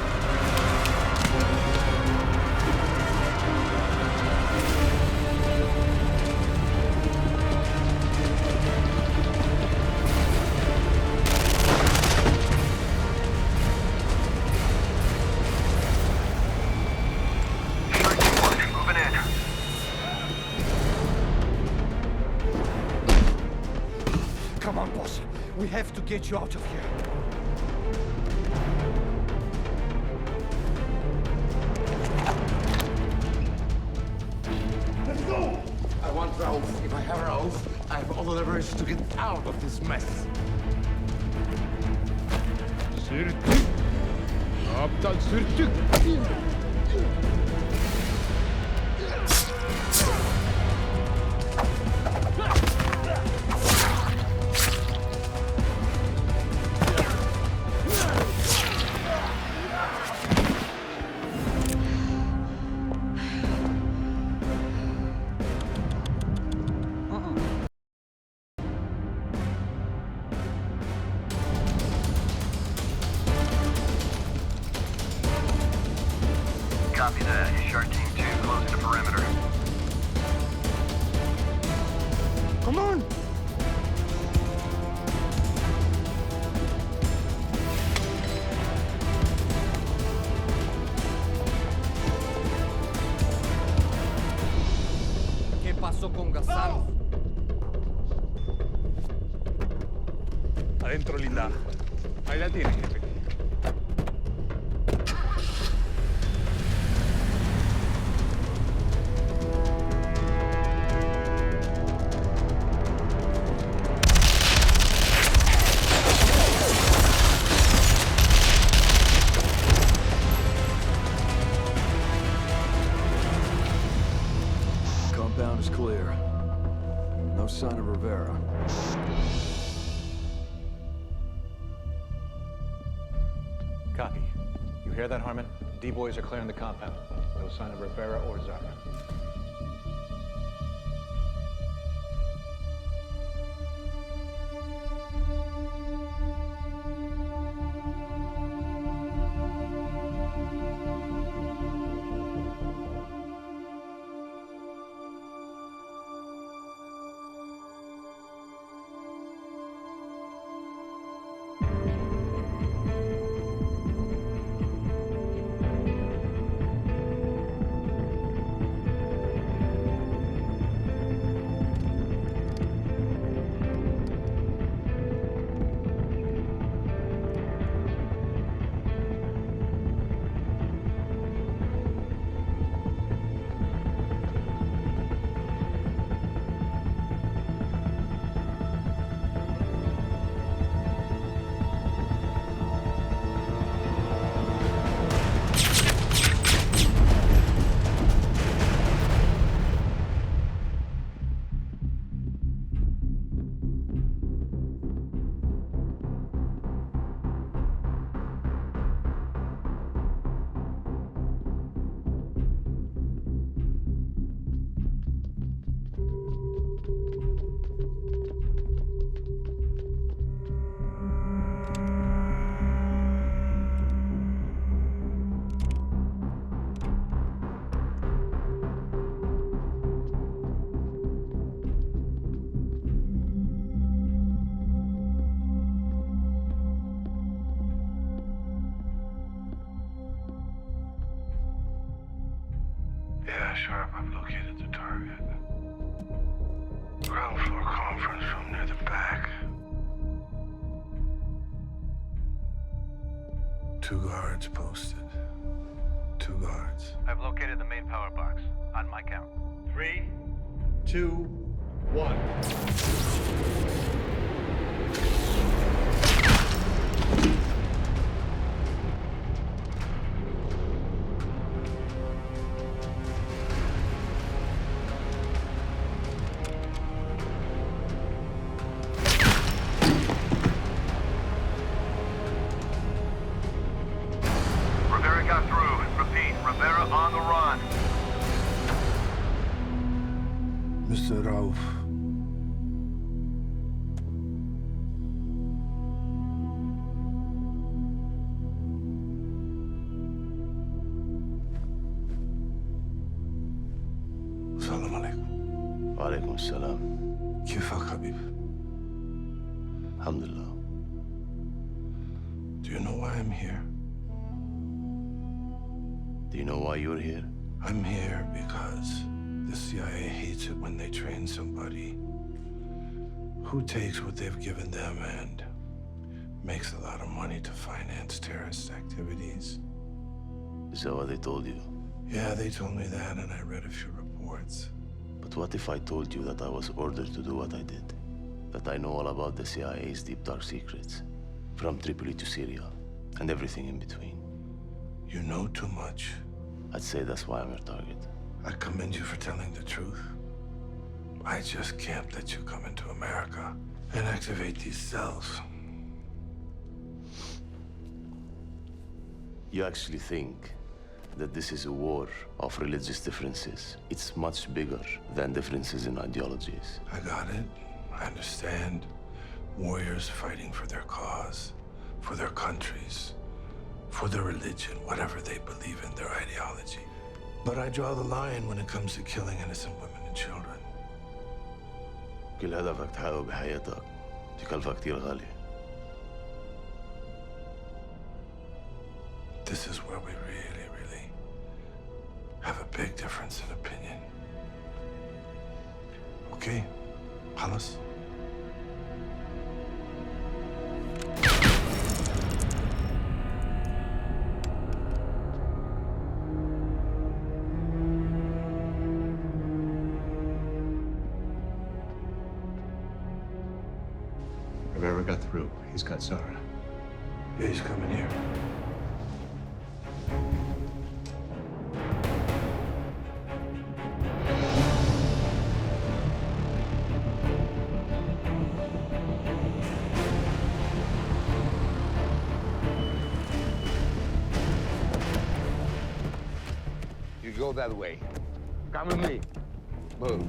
Moving in. Come on, boss. We have to get you out of here. oath, if I have an oath, I have all the leverage to get out of this mess. Sürtük. Aptal sürtük. Copy that. Shark Team 2, closing the perimeter. Come on! ¿Qué pasó con Gassan? Adentro, linda. Ahí la tienes, jefe. Compound is clear. No sign of Rivera. Copy. You hear that, Harmon? D-boys are clearing the compound. No sign of Rivera or Zara. Yeah, Sharp, I've located the target. Ground floor conference room near the back. 2 guards posted. 2 guards. I've located the main power box. On my count. 3, 2, 1. Rivera got through. Repeat, Rivera on the run. Mr. Rauf. Salam alaikum. Walaikum salam. كيفك حبيب? Alhamdulillah. Do you know why I'm here? Do you know why you're here? I'm here because the CIA hates it when they train somebody who takes what they've given them and makes a lot of money to finance terrorist activities. Is that what they told you? Yeah, they told me that, and I read a few reports. But But what if I told you that I was ordered to do what I did? That I know all about the CIA's deep dark secrets, from Tripoli to Syria, and everything in between. You know too much. I'd say that's why I'm your target. I commend you for telling the truth. I just can't let you come into America and activate these cells. You actually think that this is a war of religious differences. It's much bigger than differences in ideologies. I got it. I understand. Warriors fighting for their cause, for their countries, for their religion, whatever they believe in, their ideology. But I draw the line when it comes to killing innocent women and children. كل هدفك تحققه بحياتك تكلفة كتير غالية. This is where we really have a big difference in opinion. Okay, خلاص. Rivera got through. He's got Zara. Yeah, he's coming here. You go that way. Come with me. Move.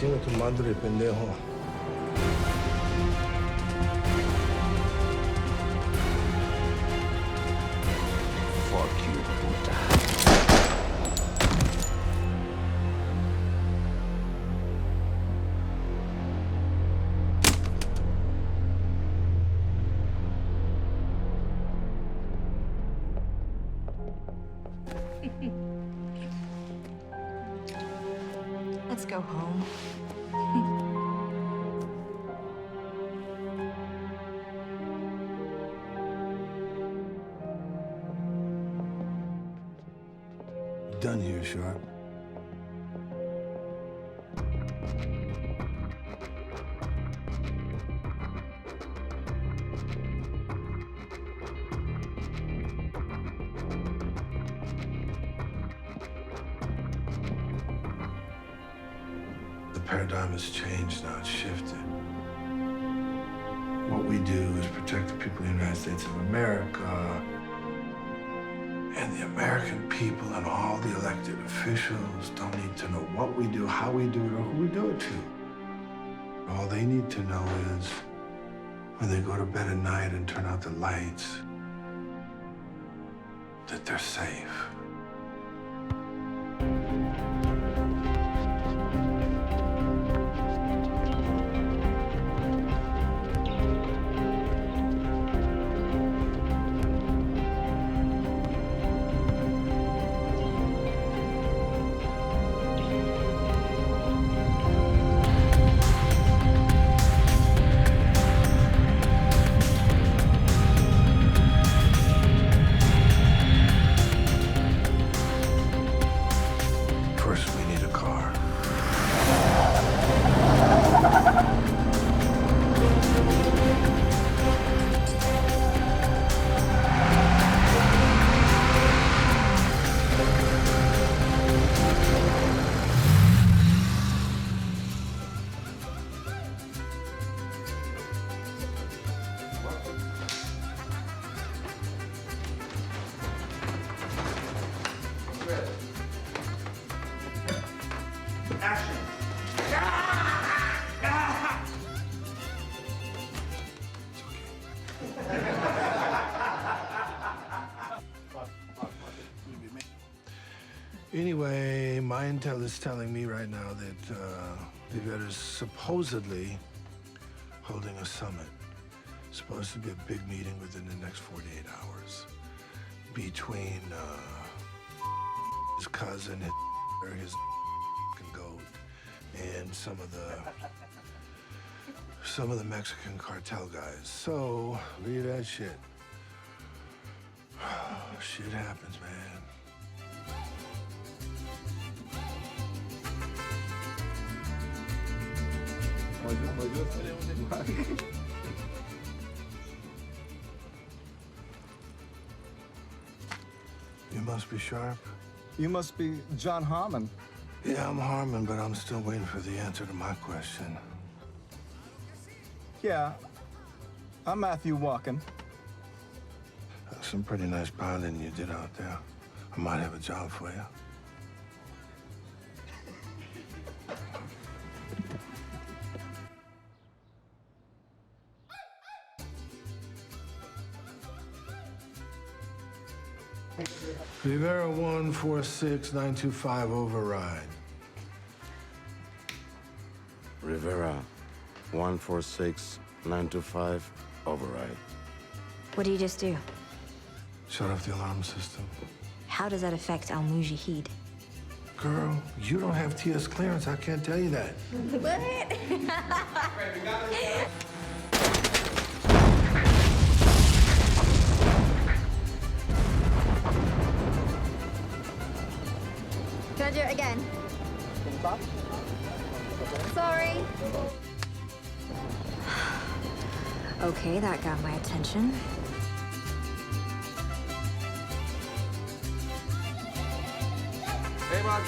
Chinga tu madre, pendejo. Fuck you, puta. Let's go home. Done here, Sharp. paradigm has changed now, it's shifted. What we do is protect the people of the United States of America and the American people, and all the elected officials don't need to know what we do, how we do it, or who we do it to. All they need to know is when they go to bed at night and turn out the lights, that they're safe. Anyway, my intel is telling me right now that Rivera is supposedly holding a summit. Supposed to be a big meeting within the next 48 hours between his cousin, his goat, and some of the Mexican cartel guys. So read that shit. Shit happens, man. You must be Sharp. You must be John Harmon. Yeah, I'm Harmon, but I'm still waiting for the answer to my question. Yeah, I'm Matthew Walken. Some pretty nice piloting you did out there. I might have a job for you. Rivera 146925 override. Rivera 146925 override. What did you just do? Shut off the alarm system. How does that affect Al Mujahid? Girl, you don't have TS clearance. I can't tell you that. What? Can I do it again? Sorry. Okay, that got my attention. Hey, bud.